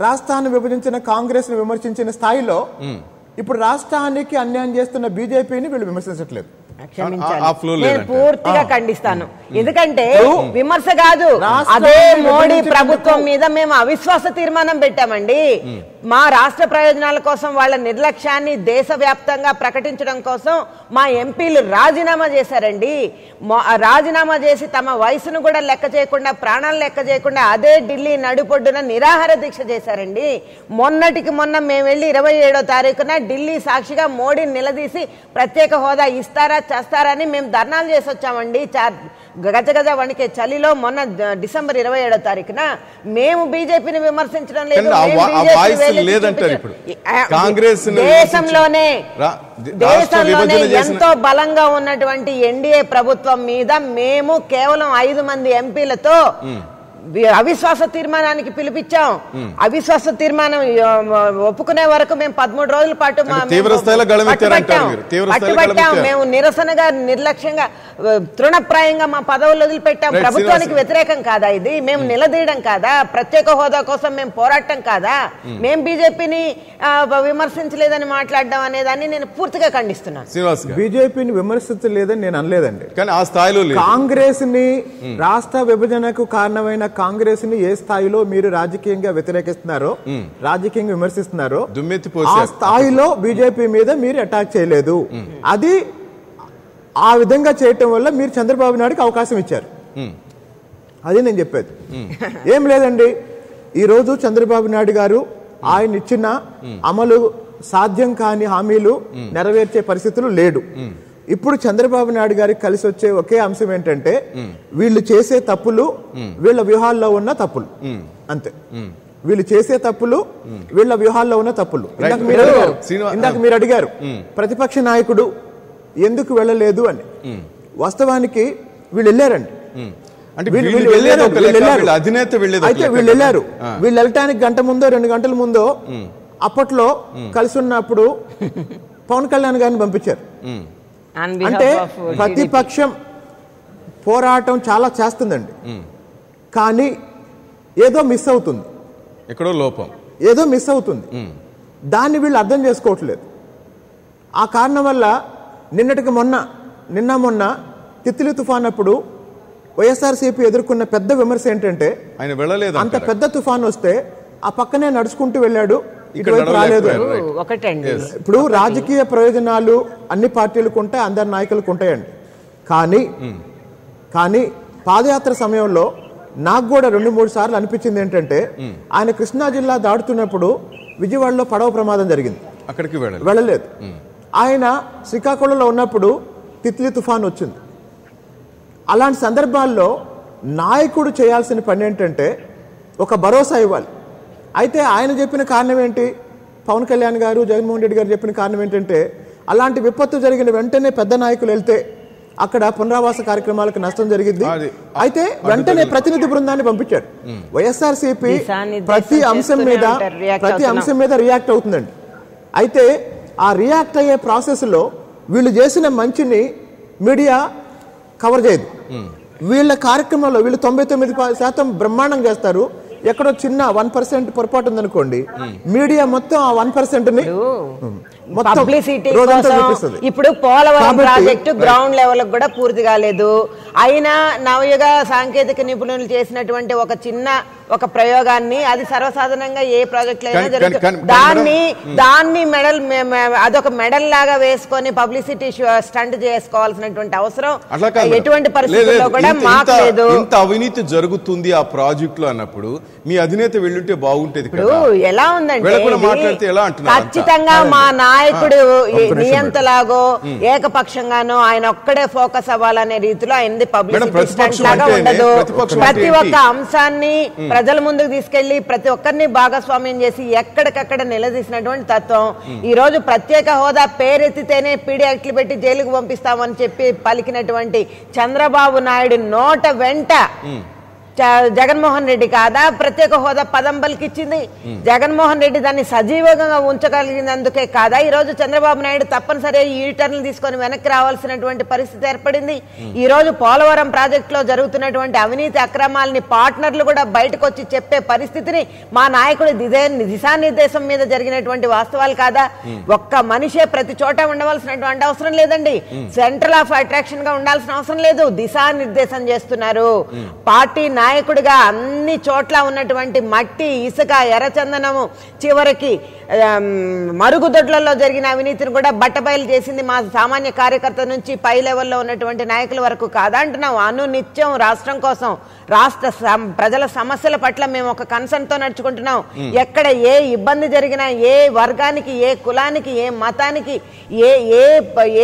రాష్ట్రాన్ని విభజించిన కాంగ్రెస్ ని విమర్శించిన స్థాయిలో ఇప్పుడు రాష్ట్రానికి అన్యాయం చేస్తున్న బీజేపీని వీళ్ళు విమర్శించట్లేదు. నేను పూర్తిగా ఖండిస్తాను. ఎందుకంటే విమర్శ కాదు, అదే మోడీ ప్రభుత్వం మీద మేము అవిశ్వాస తీర్మానం పెట్టామండి. మా రాష్ట్ర ప్రయోజనాల కోసం వాళ్ళ నిర్లక్ష్యాన్ని దేశవ్యాప్తంగా ప్రకటించడం కోసం మా ఎంపీలు రాజీనామా చేశారండి. రాజీనామా చేసి తమ వయసును కూడా లెక్క చేయకుండా, ప్రాణాలు లెక్క చేయకుండా అదే ఢిల్లీ నడుపొడ్డున నిరాహార దీక్ష చేశారండి. మొన్నటికి మొన్న మేము వెళ్ళి 27వ తారీఖున ఢిల్లీ సాక్షిగా మోడీని నిలదీసి ప్రత్యేక హోదా ఇస్తారా చేస్తారని మేము ధర్నాలు చేసి వచ్చామండి. గజ వణికే చలిలో మొన్న డిసెంబర్ 27వ తారీఖున మేము బీజేపీని విమర్శించడం లేదు. దేశంలోనే ఎంతో బలంగా ఉన్నటువంటి ఎన్డీఏ ప్రభుత్వం మీద మేము కేవలం 5 మంది ఎంపీలతో అవిశ్వాస తీర్మానానికి పిలిపించాం. అవిశ్వాస తీర్మానం ఒప్పుకునే వరకు మేము 13 రోజుల పాటు పట్టుబట్టాం. మేము నిరసనగా నిర్లక్ష్యంగా తృణప్రాయంగా మా పదవులు వదిలిపెట్టాం. ప్రభుత్వానికి వ్యతిరేకం కాదా ఇది? మేము నిలదీయడం కాదా? ప్రత్యేక హోదా కోసం మేము పోరాటం కాదా? మేము బీజేపీని విమర్శించలేదని మాట్లాడడం అనేదాన్ని నేను పూర్తిగా ఖండిస్తున్నాను. బీజేపీని విమర్శించలేదని నేను అనలేదండి, కానీ ఆ స్థాయిలో కాంగ్రెస్ ని రాష్ట్ర విభజనకు కారణమైన కాంగ్రెస్ ని ఏ స్థాయిలో మీరు రాజకీయంగా వ్యతిరేకిస్తున్నారో, రాజకీయంగా విమర్శిస్తున్నారో ఆ స్థాయిలో బీజేపీ మీద మీరు అటాక్ చేయలేదు. అది ఆ విధంగా చేయటం వల్ల మీరు చంద్రబాబు నాయుడుకి అవకాశం ఇచ్చారు. అది నేను చెప్పేది. ఏం లేదండి, ఈరోజు చంద్రబాబు నాయుడు గారు ఆయన ఇచ్చిన అమలు సాధ్యం కాని హామీలు నెరవేర్చే పరిస్థితులు లేడు. ఇప్పుడు చంద్రబాబు నాయుడు గారికి కలిసి వచ్చే ఒకే అంశం ఏంటంటే వీళ్ళు చేసే తప్పులు వీళ్ళ వ్యూహాల్లో ఉన్న తప్పులు, అంతే. వీళ్ళు చేసే తప్పులు వీళ్ళ వ్యూహాల్లో ఉన్న తప్పులు. ఇందాక మీరు అడిగారు ప్రతిపక్ష నాయకుడు ఎందుకు వెళ్ళలేదు అని. వాస్తవానికి వీళ్ళు వెళ్ళారండి. అయితే వీళ్ళు వెళ్ళారు. వీళ్ళు వెళ్ళటానికి గంట ముందో 2 గంటల ముందో అప్పట్లో కలిసి ఉన్నప్పుడు పవన్ కళ్యాణ్ గారిని పంపించారు. అంటే ప్రతిపక్షం పోరాటం చాలా చేస్తుందండి, కానీ ఏదో మిస్ అవుతుంది, ఎక్కడో లోపం ఏదో మిస్ అవుతుంది. దాన్ని వీళ్ళు అర్థం చేసుకోవట్లేదు. ఆ కారణం వల్ల నిన్న మొన్న తిత్లీ తుఫాన్ అప్పుడు వైఎస్ఆర్సీపీ ఎదుర్కొన్న పెద్ద విమర్శ ఏంటంటే ఆయన వెళ్ళలేదు. అంత పెద్ద తుఫాన్ వస్తే ఆ పక్కనే నడుచుకుంటూ వెళ్ళాడు, ఇటువైపు రాలేదు. ఇప్పుడు రాజకీయ ప్రయోజనాలు అన్ని పార్టీలకు ఉంటాయి, అందరి నాయకులకు ఉంటాయండి. కానీ పాదయాత్ర సమయంలో నాకు కూడా 2-3 సార్లు అనిపించింది ఏంటంటే ఆయన కృష్ణా జిల్లా దాటుతున్నప్పుడు విజయవాడలో పడవ ప్రమాదం జరిగింది, అక్కడికి వెళ్ళలేదు. ఆయన శ్రీకాకుళంలో ఉన్నప్పుడు తిత్లీ తుఫాన్ వచ్చింది. అలాంటి సందర్భాల్లో నాయకుడు చేయాల్సిన పని ఏంటంటే ఒక భరోసా ఇవ్వాలి. అయితే ఆయన చెప్పిన కారణం ఏంటి, పవన్ కళ్యాణ్ గారు జగన్మోహన్ రెడ్డి గారు చెప్పిన కారణం ఏంటంటే అలాంటి విపత్తు జరిగిన వెంటనే పెద్ద నాయకులు వెళ్తే అక్కడ పునరావాస కార్యక్రమాలకు నష్టం జరిగింది. అయితే వెంటనే ప్రతినిధి బృందాన్ని పంపించారు. వైఎస్ఆర్సీపీ ప్రతి అంశం మీద రియాక్ట్ అవుతుందండి. అయితే ఆ రియాక్ట్ అయ్యే ప్రాసెస్ లో వీళ్ళు చేసిన మంచిని మీడియా కవర్ చేయదు. వీళ్ళ కార్యక్రమంలో వీళ్ళు 99% బ్రహ్మాండం చేస్తారు. ఎక్కడో చిన్న 1% పొరపాటు ఉందనుకోండి, మీడియా మొత్తం ఆ 1% ని పబ్లిసిటీ కోసం ఇప్పుడు పోలవరం ప్రాజెక్టు గ్రౌండ్ లెవెల్ కూడా పూర్తి కాలేదు. అయినా నవయుగ సాంకేతిక నిపుణులు చేసినటువంటి ఒక ప్రయోగాన్ని అది సర్వసాధారణంగా ఏ ప్రాజెక్ట్ లో అయినా జరుగుతుంది. దాన్ని మెడల్ అదొక మెడల్ లాగా వేసుకొని పబ్లిసిటీ స్టంట్ చేసుకోవాల్సినటువంటి అవసరం ఎటువంటి పరిస్థితుల్లో కూడా మాకు లేదు. ఇంత అవినీతి జరుగుతుంది ఆ ప్రాజెక్ట్ లో అన్నప్పుడు మీ అధినేత వెళ్ళుంటే బాగుంటేది. ఇప్పుడు ఎలా ఉందంటే ఖచ్చితంగా మా నాయకుడు నియంతలాగో ఏకపక్షంగానో ఆయన ఒక్కడే ఫోకస్ అవ్వాలనే రీతిలో ఆయనది పబ్లిసిటీ స్టంట్ లాగా ఉండదు. ప్రతి ఒక్క అంశాన్ని ప్రజల ముందుకు తీసుకెళ్లి ప్రతి ఒక్కరిని భాగస్వామ్యం చేసి ఎక్కడికక్కడ నిలదీసినటువంటి తత్వం. ఈ రోజు ప్రత్యేక హోదా పేరెత్తితేనే పీడీ యాక్ట్లు పెట్టి జైలుకు పంపిస్తామని చెప్పి పలికినటువంటి చంద్రబాబు నాయుడు నోట వెంట జగన్మోహన్ రెడ్డి కాదా ప్రత్యేక హోదా పదం పలికిచ్చింది? జగన్మోహన్ రెడ్డి దాన్ని సజీవంగా ఉంచగలిగినందుకే కాదా ఈ రోజు చంద్రబాబు నాయుడు తప్పనిసరిగా ఈ టర్న్లు తీసుకొని వెనక్కి రావాల్సినటువంటి పరిస్థితి ఏర్పడింది? ఈ రోజు పోలవరం ప్రాజెక్టులో జరుగుతున్నటువంటి అవినీతి అక్రమాలని పార్ట్నర్లు కూడా బయటకు వచ్చి చెప్పే పరిస్థితిని మా నాయకుడు దిశానిర్దేశం మీద జరిగినటువంటి వాస్తవాలు కాదా? ఒక్క మనిషే ప్రతి చోట ఉండవలసినటువంటి అవసరం లేదండి, సెంట్రల్ ఆఫ్ అట్రాక్షన్ గా ఉండాల్సిన అవసరం లేదు. దిశానిర్దేశం చేస్తున్నారు. పార్టీ నాయకుడిగా అన్ని చోట్ల ఉన్నటువంటి మట్టి, ఇసుక, ఎర్రచందనము, చివరికి మరుగుదొడ్లలో జరిగిన అవినీతిని కూడా బట్టబయలు చేసింది మా సామాన్య కార్యకర్త నుంచి పై లెవెల్లో ఉన్నటువంటి నాయకుల వరకు కాదంటున్నాం. అనునిత్యం రాష్ట్రం కోసం, రాష్ట్ర ప్రజల సమస్యల పట్ల మేము ఒక కన్సర్న్ తో నడుచుకుంటున్నాం. ఎక్కడ ఏ ఇబ్బంది జరిగినా, ఏ వర్గానికి, ఏ కులానికి, ఏ మతానికి,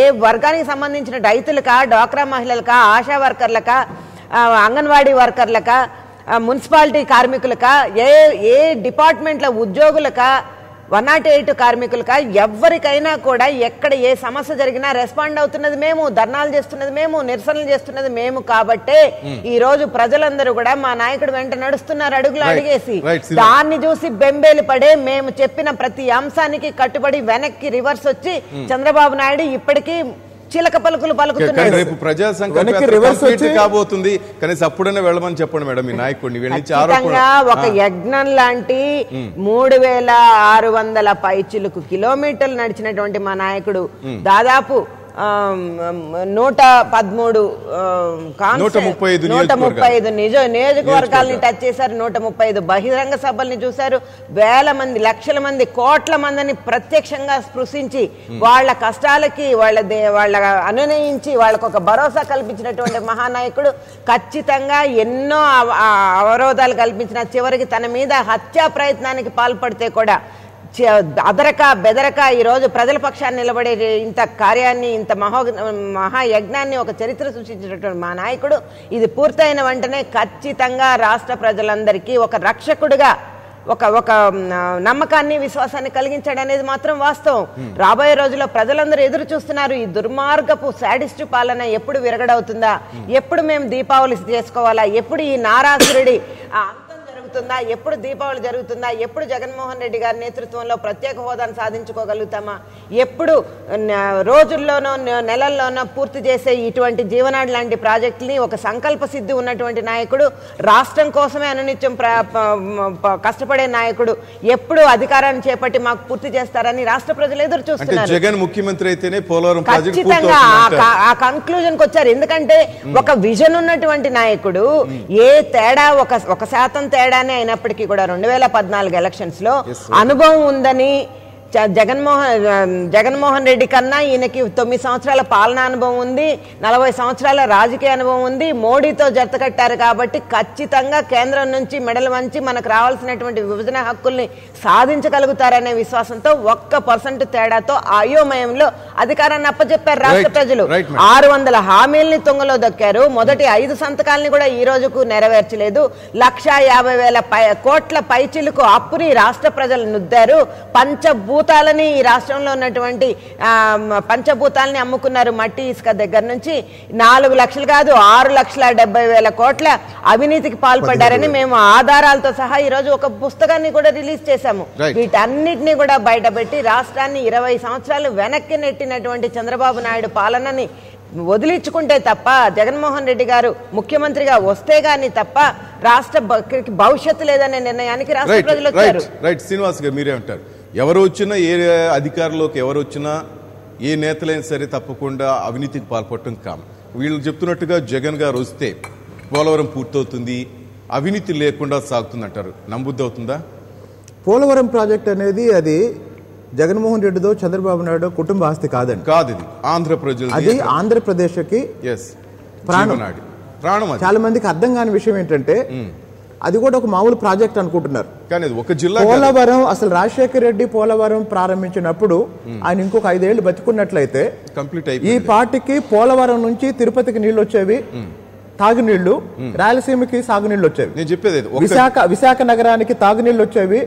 ఏ వర్గానికి సంబంధించిన రైతులకా, డ్వాక్రా మహిళలకా, ఆశా వర్కర్లకా, అంగన్వాడీ వర్కర్లకా, మున్సిపాలిటీ కార్మికులకా, ఏ డిపార్ట్మెంట్ల ఉద్యోగులకా, 108 కార్మికులకా, ఎవరికైనా కూడా ఎక్కడ ఏ సమస్య జరిగినా రెస్పాండ్ అవుతున్నది మేము, ధర్నాలు చేస్తున్నది మేము, నిరసనలు చేస్తున్నది మేము. కాబట్టే ఈ రోజు ప్రజలందరూ కూడా మా నాయకుడు వెంట నడుస్తున్నారు, అడుగులు అడిగేసి. దాన్ని చూసి బెంబేలు పడే మేము చెప్పిన ప్రతి అంశానికి కట్టుబడి వెనక్కి రివర్స్ వచ్చి చంద్రబాబు నాయుడు ఇప్పటికీ చిలక పలుకులు పలుకుతున్నారు. రేపు ప్రజా కాబోతుంది, కనీసం అప్పుడనే వెళ్ళమని చెప్పండి మేడం. ఈ నాయకుడిని ఒక యజ్ఞం లాంటి 3600 పైచిలుకు కిలోమీటర్లు నడిచినటువంటి మా నాయకుడు దాదాపు 113 నియోజకవర్గాలని టచ్ చేశారు, 135 బహిరంగ సభల్ని చూశారు, వేల మంది, లక్షల మంది, కోట్ల మందిని ప్రత్యక్షంగా స్పృశించి వాళ్ళ కష్టాలకి వాళ్ళ అనునయించి వాళ్ళకు ఒక భరోసా కల్పించినటువంటి మహానాయకుడు. ఖచ్చితంగా ఎన్నో అవరోధాలు కల్పించిన చివరికి తన మీద హత్యా ప్రయత్నానికి పాల్పడితే కూడా అదరక బెదరక ఈరోజు ప్రజల పక్షాన్ని నిలబడే ఇంత కార్యాన్ని, ఇంత మహాయజ్ఞాన్ని, ఒక చరిత్ర సృష్టించినటువంటి మా నాయకుడు ఇది పూర్తయిన వెంటనే ఖచ్చితంగా రాష్ట్ర ప్రజలందరికీ ఒక రక్షకుడిగా ఒక నమ్మకాన్ని, విశ్వాసాన్ని కలిగించాడనేది మాత్రం వాస్తవం. రాబోయే రోజుల్లో ప్రజలందరూ ఎదురు చూస్తున్నారు. ఈ దుర్మార్గపు శాడిస్టు పాలన ఎప్పుడు విరగడవుతుందా, ఎప్పుడు మేము దీపావళి చేసుకోవాలా, ఎప్పుడు ఈ నారాసురుడి జరుగుతుందా, ఎప్పుడు దీపావళి జరుగుతుందా, ఎప్పుడు జగన్మోహన్ రెడ్డి గారి నేతృత్వంలో ప్రత్యేక హోదాను సాధించుకోగలుగుతామా, ఎప్పుడు రోజుల్లోనో నెలల్లోనో పూర్తి చేసే ఇటువంటి జీవనాడి లాంటి ప్రాజెక్టుని ఒక సంకల్ప సిద్ధి ఉన్నటువంటి నాయకుడు, రాష్ట్రం కోసమే అనునిత్యం కష్టపడే నాయకుడు ఎప్పుడు అధికారాన్ని చేపట్టి మాకు పూర్తి చేస్తారని రాష్ట్ర ప్రజలు ఎదురు చూస్తున్నారు. జగన్ ముఖ్యమంత్రి అయితేనే పోలవరం ఖచ్చితంగా ఆ కన్క్లూజన్ కి వచ్చారు. ఎందుకంటే ఒక విజన్ ఉన్నటువంటి నాయకుడు, ఏ తేడా 1% తేడానే అయినప్పటికీ కూడా 2014 ఎలక్షన్స్ లో అనుభవం ఉందని జగన్మోహన్ రెడ్డి కన్నా ఈయనకి 9 సంవత్సరాల పాలనా అనుభవం ఉంది, 40 సంవత్సరాల రాజకీయ అనుభవం ఉంది, మోడీతో జత కట్టారు. కాబట్టి ఖచ్చితంగా కేంద్రం నుంచి మెడలు వంచి మనకు రావాల్సినటువంటి విభజన హక్కుల్ని సాధించగలుగుతారనే విశ్వాసంతో 1% తేడాతో అయోమయంలో అధికారాన్ని అప్పచెప్పారు రాష్ట్ర ప్రజలు. 600 హామీల్ని తుంగలో దొక్కారు. మొదటి 5 సంతకాలని కూడా ఈ రోజుకు నెరవేర్చలేదు. 1,50,000 కోట్ల పైచిలుకు అప్పుని రాష్ట్ర ప్రజలు నుద్దారు. పంచభూతాలని ఈ రాష్ట్రంలో ఉన్నటువంటి పంచభూతాలని అమ్ముకున్నారు. మట్టి, ఇసుక దగ్గర నుంచి 4 లక్షలు కాదు 6,70,000 కోట్ల అవినీతికి పాల్పడ్డారని మేము ఆధారాలతో సహా ఈ రోజు ఒక పుస్తకాన్ని కూడా రిలీజ్ చేశాము. వీటన్నిటినీ కూడా బయటపెట్టి రాష్ట్రాన్ని 20 సంవత్సరాలు వెనక్కి నెట్టినటువంటి చంద్రబాబు నాయుడు పాలనని వదిలించుకుంటే తప్ప, జగన్మోహన్ రెడ్డి గారు ముఖ్యమంత్రిగా వస్తే గానీ తప్ప రాష్ట్ర భవిష్యత్తు లేదనే నిర్ణయానికి రాష్ట్ర ప్రజలు వచ్చారు. రైట్ శ్రీనివాస్ గారు మీరేమంటారు? ఎవరు వచ్చినా, ఏ అధికారంలోకి ఎవరు వచ్చినా, ఏ నేతలైనా సరే తప్పకుండా అవినీతికి పాల్పడటం కాదు. వీళ్ళు చెప్తున్నట్టుగా జగన్ గారు వస్తే పోలవరం పూర్తవుతుంది, అవినీతి లేకుండా సాగుతుందంటారు. నమ్మబుద్ధి అవుతుందా? పోలవరం ప్రాజెక్ట్ అనేది అది జగన్మోహన్ రెడ్డితో చంద్రబాబు నాయుడు కుటుంబ ఆస్తి కాదండి. కాదు, ఇది ఆంధ్రప్రదేశ్, అది ఆంధ్రప్రదేశ్కి ప్రాణం. చాలా మందికి అర్థం కాని విషయం ఏంటంటే అది కూడా ఒక మామూలు ప్రాజెక్ట్ అనుకుంటున్నారు. కానీ ఒక జిల్లా పోలవరం అసలు రాజశేఖర రెడ్డి పోలవరం ప్రారంభించినప్పుడు ఆయన ఇంకొక 5 ఏళ్లు బతుకున్నట్లయితే కంప్లీట్ ఈ పార్టీకి పోలవరం నుంచి తిరుపతికి నీళ్లు వచ్చేవి, తాగునీళ్లు, రాయలసీమకి సాగునీళ్లు వచ్చేవి. నేను చెప్పేది విశాఖ నగరానికి తాగునీళ్లు వచ్చేవి,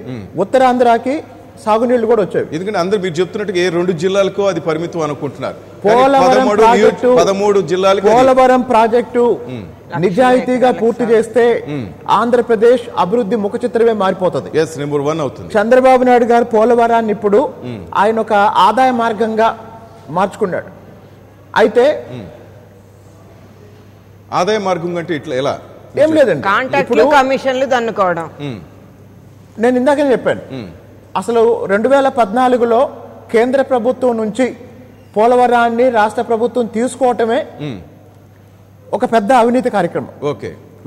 ఉత్తరాంధ్రకి సాగునీళ్లు కూడా వచ్చేవి. ఎందుకంటే అందరూ మీరు చెప్తున్నట్టుగా ఏ 2 జిల్లాలకు అది పరిమితం అనుకుంటున్నారు. పోలవరం ప్రాజెక్టు నిజాయితీగా పూర్తి చేస్తే ఆంధ్రప్రదేశ్ అభివృద్ధి ముఖ చిత్రమే మారిపోతుంది. నెంబర్ 1 అవుతుంది. చంద్రబాబు నాయుడు గారు పోలవరాన్ని ఇప్పుడు ఆయన ఒక ఆదాయ మార్గంగా మార్చుకున్నాడు. అయితే ఆదాయ మార్గం అంటే ఇట్లా ఎలా? ఏం లేదండి, కాంట్రాక్టులు, కమిషన్లు దన్నుకోవడం. నేను ఇందాకనే చెప్పాను, అసలు 2014లో కేంద్ర ప్రభుత్వం నుంచి పోలవరాన్ని రాష్ట్ర ప్రభుత్వం తీసుకోవటమే ఒక పెద్ద అవినీతి కార్యక్రమం.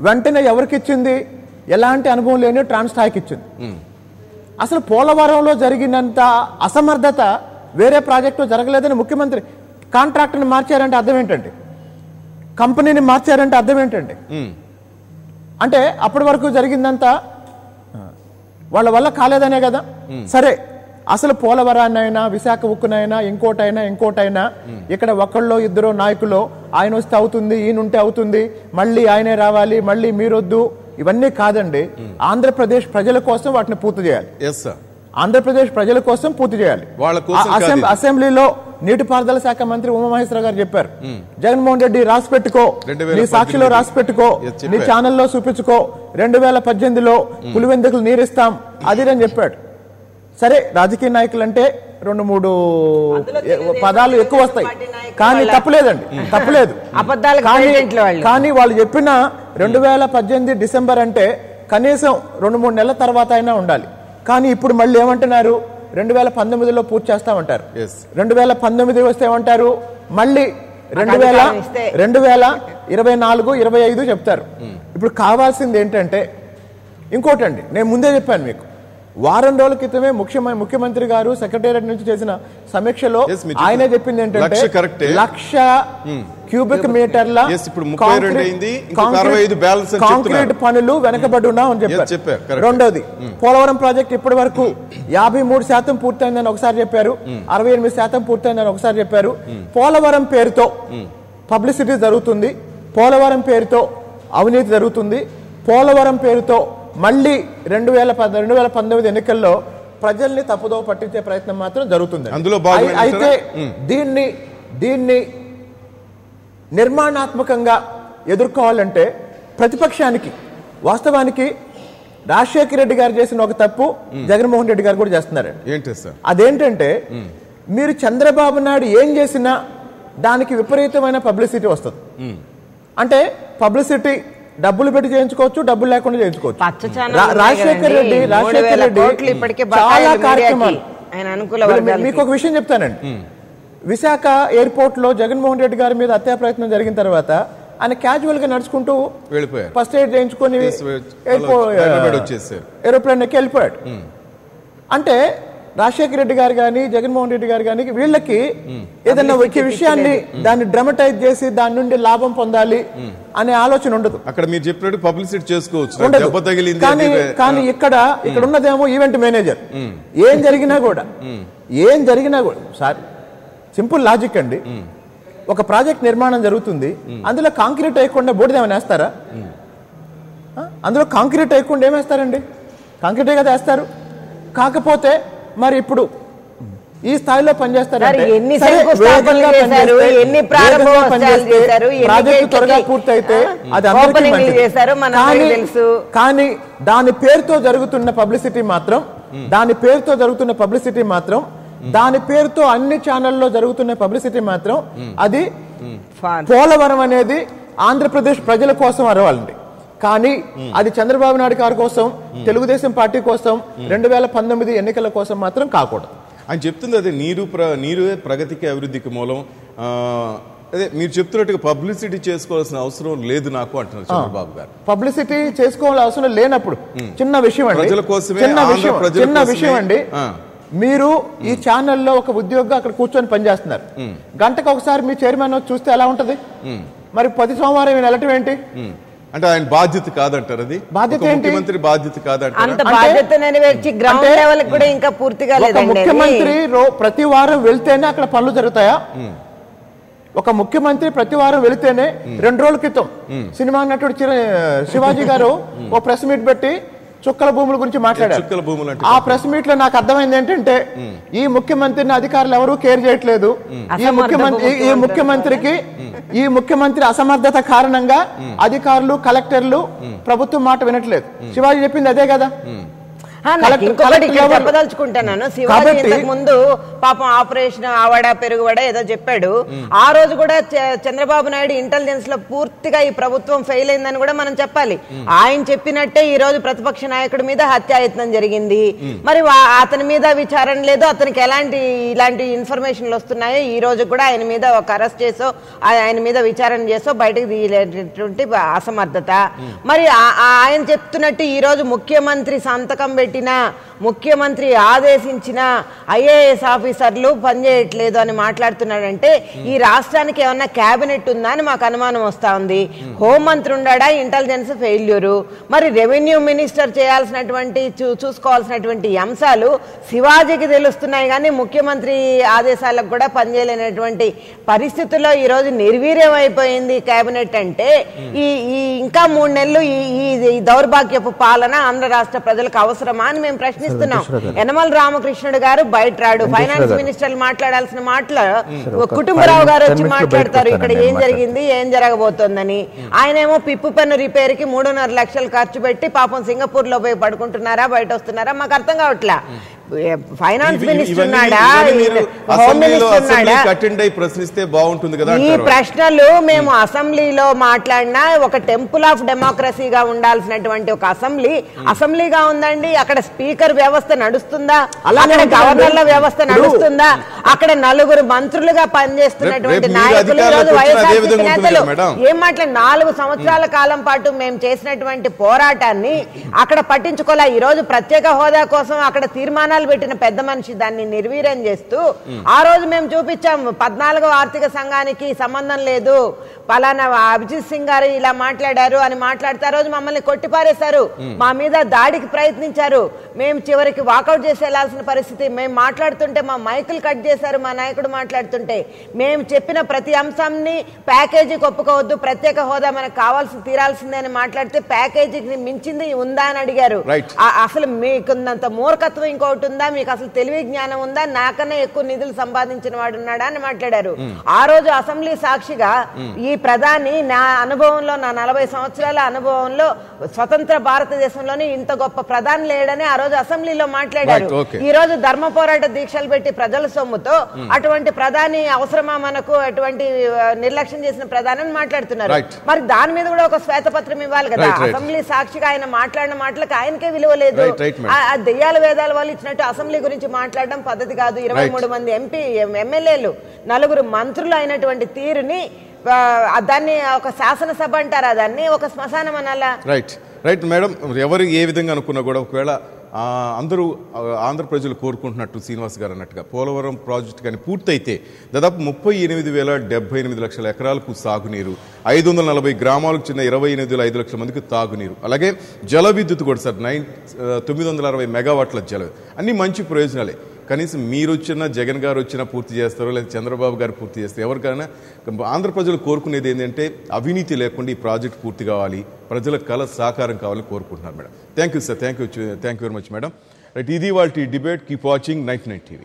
వెంటనే ఎవరికి ఇచ్చింది? ఎలాంటి అనుభవం లేని ట్రాన్స్టాయ్కి ఇచ్చింది. అసలు పోలవరంలో జరిగినంత అసమర్థత వేరే ప్రాజెక్టులో జరగలేదని ముఖ్యమంత్రి కాంట్రాక్టర్ని మార్చారంటే అర్థం ఏంటండి? కంపెనీని మార్చారంటే అర్థం ఏంటండి? అంటే అప్పటి వరకు జరిగిందంతా వాళ్ళ వల్ల కాలేదనే కదా. సరే, అసలు పోలవరాన్నైనా విశాఖ ఉక్కునైనా ఇంకోటైనా ఇక్కడ ఒకళ్ళో ఇద్దరు నాయకులు ఆయన వస్తే అవుతుంది, ఈయనుంటే అవుతుంది, మళ్ళీ ఆయనే రావాలి, మళ్ళీ మీరొద్దు, ఇవన్నీ కాదండి. ఆంధ్రప్రదేశ్ ప్రజల కోసం వాటిని పూర్తి చేయాలి. ఆంధ్రప్రదేశ్ ప్రజల కోసం పూర్తి చేయాలి. అసెంబ్లీలో నీటిపారుదల శాఖ మంత్రి ఉమామహేశ్వర గారు చెప్పారు, జగన్మోహన్ రెడ్డి రాసి పెట్టుకో, నీ సాక్షిలో రాసి పెట్టుకో, నీ ఛానల్లో చూపించుకో, 2018లో పులివెందుకులు నీరిస్తాం అది అని చెప్పాడు. సరే, రాజకీయ నాయకులు అంటే 2-3 పదాలు ఎక్కువ వస్తాయి, కానీ తప్పులేదండి, తప్పులేదు. కానీ వాళ్ళు చెప్పిన 2018 డిసెంబర్ అంటే కనీసం 2-3 నెలల తర్వాత అయినా ఉండాలి. కానీ ఇప్పుడు మళ్ళీ ఏమంటున్నారు? 2019లో పూర్తి చేస్తామంటారు. 2019 వస్తే ఏమంటారు? మళ్ళీ 2024-25 చెప్తారు. ఇప్పుడు కావాల్సింది ఏంటంటే ఇంకోటండి, నేను ముందే చెప్పాను మీకు, వారం రోజుల క్రితమే ముఖ్యమంత్రి గారు సెక్రటేరియట్ నుంచి చేసిన సమీక్షలో ఆయనే చెప్పింది ఏంటంటే 1,00,000 క్యూబిక్ మీటర్ల కాంక్రీట్ పనులు వెనకబడి ఉన్నాం అని చెప్పారు. రెండోది, పోలవరం ప్రాజెక్ట్ ఇప్పటి వరకు 53% పూర్తయిందని ఒకసారి చెప్పారు, 68% పూర్తయిందని ఒకసారి చెప్పారు. పోలవరం పేరుతో పబ్లిసిటీ జరుగుతుంది, పోలవరం పేరుతో అవినీతి జరుగుతుంది, పోలవరం పేరుతో మళ్ళీ 2019 ఎన్నికల్లో ప్రజల్ని తప్పుదోవ పట్టించే ప్రయత్నం మాత్రం జరుగుతుంది. అయితే దీన్ని నిర్మాణాత్మకంగా ఎదుర్కోవాలంటే ప్రతిపక్షానికి వాస్తవానికి రాజశేఖర రెడ్డి గారు చేసిన ఒక తప్పు జగన్మోహన్ రెడ్డి గారు కూడా చేస్తున్నారు. అదేంటంటే, మీరు చంద్రబాబు నాయుడు ఏం చేసినా దానికి విపరీతమైన పబ్లిసిటీ వస్తుంది. అంటే పబ్లిసిటీ డబ్బులు పెట్టి చేయించుకోవచ్చు, డబ్బులు లేకుండా చేయించుకోవచ్చు. రాజశేఖర రెడ్డి చాలా కార్యక్రమాలు. మీకు ఒక విషయం చెప్తానండి, విశాఖ ఎయిర్పోర్ట్ లో జగన్మోహన్ రెడ్డి గారి మీద హత్యా ప్రయత్నం జరిగిన తర్వాత ఆయన క్యాజువల్ గా నడుచుకుంటూ ఫస్ట్ ఎయిడ్ చేయించుకొని ఏరోప్లేన్ ఎక్కి వెళ్ళిపోయాడు. అంటే రాజశేఖర రెడ్డి గారు కానీ జగన్మోహన్ రెడ్డి గారు కానీ వీళ్ళకి ఏదన్నా ఒక విషయాన్ని దాన్ని డ్రామటైజ్ చేసి దాని నుండి లాభం పొందాలి అనే ఆలోచన ఉండదు. అక్కడ మీరు చెప్పినట్టు పబ్లిసిటీ చేసుకోవచ్చు. కానీ ఇక్కడ ఉన్నదేమో ఈవెంట్ మేనేజర్. ఏం జరిగినా కూడా సార్, సింపుల్ లాజిక్ అండి. ఒక ప్రాజెక్ట్ నిర్మాణం జరుగుతుంది, అందులో కాంక్రీట్ వేయకుండా బోర్డు ఏమైనా వేస్తారా? అందులో కాంక్రీట్ వేయకుండా ఏమేస్తారండి? కాంక్రీటే కదా వేస్తారు. కాకపోతే మరి ఇప్పుడు ఈ స్థాయిలో పనిచేస్తారంటే ప్రాజెక్టు త్వరగా పూర్తయితే అది అందరికీ మంచిది. కానీ దాని పేరుతో జరుగుతున్న పబ్లిసిటీ మాత్రం దాని పేరుతో అన్ని ఛానల్లో జరుగుతున్న పబ్లిసిటీ మాత్రం అది పోలవరం అనేది ఆంధ్రప్రదేశ్ ప్రజల కోసం అరవాలండి. కానీ అది చంద్రబాబు నాయుడు గారి కోసం, తెలుగుదేశం పార్టీ కోసం, 2019 ఎన్నికల కోసం మాత్రం కాకూడదు. ఆయన చెప్తుంది అదే, నీరు ప్రగతికి అభివృద్ధికి మూలం. అదే మీరు చెప్తున్నట్టుగా పబ్లిసిటీ చేసుకోవాల్సిన అవసరం లేదు నాకు అంటున్నారు చంద్రబాబు గారు. పబ్లిసిటీ చేసుకోవాల్సిన అవసరం లేనప్పుడు చిన్న విషయం అండి, మీరు ఈ ఛానల్లో ఒక ఉద్యోగిగా అక్కడ కూర్చొని పనిచేస్తున్నారు, గంటకు ఒకసారి మీ చైర్మన్ చూస్తే ఎలా ఉంటది? మరి ప్రతి సోమవారం వెళ్ళటం ఏంటి? అంటే ఆయన బాధ్యత కాదంటారు. అది బాధ్యత ముఖ్యమంత్రి బాధ్యత కాదంటారు. ముఖ్యమంత్రి ప్రతి వారం వెళ్తేనే అక్కడ పనులు జరుగుతాయా? ఒక ముఖ్యమంత్రి ప్రతి వారం వెళితేనే 2 రోజుల క్రితం సినిమా నటుడు శివాజీ గారు ఓ ప్రెస్ మీట్ పెట్టి చుక్కల భూముల గురించి మాట్లాడారు. ఆ ప్రెస్ మీట్ లో నాకు అర్థమైంది ఏంటంటే ఈ ముఖ్యమంత్రిని అధికారులు ఎవరూ కేర్ చేయట్లేదు. ఈ ముఖ్యమంత్రి అసమర్థత కారణంగా అధికారులు, కలెక్టర్లు ప్రభుత్వం మాట వినట్లేదు. శివాజీ చెప్పింది అదే కదా. చెప్పదలుచుకుంటున్నాను. శివాజీ ఇంతకు ముందు పాపం ఆపరేషన్ ఆవడ పెరుగువడ ఏదో చెప్పాడు. ఆ రోజు కూడా చంద్రబాబు నాయుడు ఇంటెలిజెన్స్ లో పూర్తిగా ఈ ప్రభుత్వం ఫెయిల్ అయిందని కూడా మనం చెప్పాలి. ఆయన చెప్పినట్టే ఈ రోజు ప్రతిపక్ష నాయకుడి మీద హత్యాయత్నం జరిగింది. మరి అతని మీద విచారణ లేదు, అతనికి ఇలాంటి ఇన్ఫర్మేషన్లు వస్తున్నాయో ఈ రోజు కూడా ఆయన మీద ఒక అరెస్ట్ చేసో ఆయన మీద విచారణ చేసో బయటకు తీయలేటువంటి అసమర్థత. మరి ఆయన చెప్తున్నట్టు ఈ రోజు ముఖ్యమంత్రి సంతకం పెట్టిన, ముఖ్యమంత్రి ఆదేశించిన IAS ఆఫీసర్లు పనిచేయట్లేదు అని మాట్లాడుతున్నాడంటే ఈ రాష్ట్రానికి ఏమన్నా క్యాబినెట్ ఉందా అని మాకు అనుమానం వస్తా ఉంది. హోంమంత్రి ఉన్నాడా, ఇంటెలిజెన్స్ ఫెయిల్యూరు. మరి రెవెన్యూ మినిస్టర్ చేయాల్సినటువంటి చూసుకోవాల్సినటువంటి అంశాలు శివాజీకి తెలుస్తున్నాయి కానీ ముఖ్యమంత్రి ఆదేశాలకు కూడా పనిచేయలేనటువంటి పరిస్థితుల్లో ఈ రోజు నిర్వీర్యం అయిపోయింది కేబినెట్. అంటే ఈ ఇంకా 3 నెలలు ఈ దౌర్భాగ్యపు పాలన ఆంధ్ర రాష్ట్ర ప్రజలకు అవసరమా అని మేము ప్రశ్నిస్తున్నాం. యనమల రామకృష్ణుడు గారు బయట రాడు, ఫైనాన్స్ మినిస్టర్లు మాట్లాడాల్సిన మాటలు కుటుంబరావు గారు వచ్చి మాట్లాడతారు ఇక్కడ ఏం జరిగింది ఏం జరగబోతోందని. ఆయనేమో పిప్పు పెన్ను రిపేర్ కి 3.5 లక్షలు ఖర్చు పెట్టి పాపం సింగపూర్ లో పోయి పడుకుంటున్నారా, బయట వస్తున్నారా మాకు అర్థం కావట్లా. ఫైనాన్స్ మినిస్టర్ ఉన్నాడా, హోమ్ మినిస్టర్ ఉన్నాడా? ప్రశ్నిస్తే బాగుంటుంది కదా. ఈ ప్రశ్నలు మేము అసెంబ్లీలో మాట్లాడినా ఒక టెంపుల్ ఆఫ్ డెమోక్రసీగా ఉండాల్సినటువంటి ఒక అసెంబ్లీగా ఉందండి. అక్కడ స్పీకర్ వ్యవస్థ నడుస్తుందా, అక్కడ గవర్నర్ల వ్యవస్థ నడుస్తుందా, అక్కడ 4 మంత్రులుగా పనిచేస్తున్నటువంటి నాయకులు వైఎస్ఆర్సీపీ నేతలు ఏం మాట్లాడి 4 సంవత్సరాల కాలం పాటు మేము చేసినటువంటి పోరాటాన్ని అక్కడ పట్టించుకోలే. ఈ రోజు ప్రత్యేక హోదా కోసం అక్కడ తీర్మానాలు పెట్టిన పెద్ద మనిషి దాన్ని నిర్వీర్యం చేస్తూ ఆ రోజు మేము చూపించాం 14వ ఆర్థిక సంఘానికి సంబంధం లేదు, పలానా అభిజిత్ సింగ్ గారు ఇలా మాట్లాడారు అని మాట్లాడితే ఆ రోజు మమ్మల్ని కొట్టిపారేశారు, మా మీద దాడికి ప్రయత్నించారు. మేము చివరికి వాకౌట్ చేసి వెళ్లాల్సిన పరిస్థితి. మేము మాట్లాడుతుంటే మా మైకులు కట్ చేశారు, మా నాయకుడు మాట్లాడుతుంటే. మేము చెప్పిన ప్రతి అంశాన్ని ప్యాకేజీకి ఒప్పుకోవద్దు, ప్రత్యేక హోదా మనకు తీరాల్సిందే అని మాట్లాడితే ప్యాకేజీకి మించింది ఉందా అని అడిగారు. అసలు మీకున్నంత మూర్ఖత్వం ఇంకోటి ఉందా, మీకు అసలు తెలివి జ్ఞానం ఉందా, నాకన్నా ఎక్కువ నిధులు సంపాదించిన వాడు ఉన్నాడా అని మాట్లాడారు. ఆ రోజు అసెంబ్లీ సాక్షిగా ఈ ప్రధాని నా అనుభవంలో, నా 40 సంవత్సరాల అనుభవంలో స్వతంత్ర భారతదేశంలోని ఇంత గొప్ప ప్రధాని లేడని ఆ రోజు అసెంబ్లీలో మాట్లాడారు. ఈ రోజు ధర్మ పోరాట దీక్షలు పెట్టి ప్రజల సొమ్ముతో అటువంటి ప్రధాని అవసరమా మనకు, అటువంటి నిర్లక్ష్యం చేసిన ప్రధాని అని మాట్లాడుతున్నారు. మరి దాని మీద కూడా ఒక శ్వేతపత్రం ఇవ్వాలి కదా. అసెంబ్లీ సాక్షిగా ఆయన మాట్లాడిన మాటలకు ఆయనకే విలువ లేదు. దెయ్యాల వేదాల వాళ్ళు ఇచ్చినట్టు అసెంబ్లీ గురించి మాట్లాడడం పద్ధతి కాదు. 23 మంది ఎమ్మెల్యేలు 4 మంత్రులు అయినటువంటి తీరుని దాన్ని ఒక శాసనసభ అంటారా, దాన్ని ఒక శ్మశానం అనాలా? రైట్ మేడం, ఎవరు ఏ విధంగా అనుకున్నా కూడా ఒకవేళ అందరూ ఆంధ్ర ప్రజలు కోరుకుంటున్నట్టు శ్రీనివాస్ గారు అన్నట్టుగా పోలవరం ప్రాజెక్టు కానీ పూర్తయితే దాదాపు 38,78 లక్షల ఎకరాలకు సాగునీరు, 540 గ్రామాలకు చెందిన 28,5 లక్షల మందికి తాగునీరు, అలాగే జల విద్యుత్ కూడా సార్ 960 మెగావాట్ల జల, అన్ని మంచి ప్రయోజనాలే. కనీసం మీరు వచ్చినా, జగన్ గారు వచ్చినా పూర్తి చేస్తారో, లేదా చంద్రబాబు గారు పూర్తి చేస్తారు, ఎవరికైనా ఆంధ్ర ప్రజలు కోరుకునేది ఏంటంటే అవినీతి లేకుండా ఈ ప్రాజెక్ట్ పూర్తి కావాలి, ప్రజల కళ సాకారం కావాలని కోరుకుంటున్నారు madam. Thank you sir, thank you very much madam. Right, ఇది వాళ్ళ డిబేట్. Keep watching 99 TV.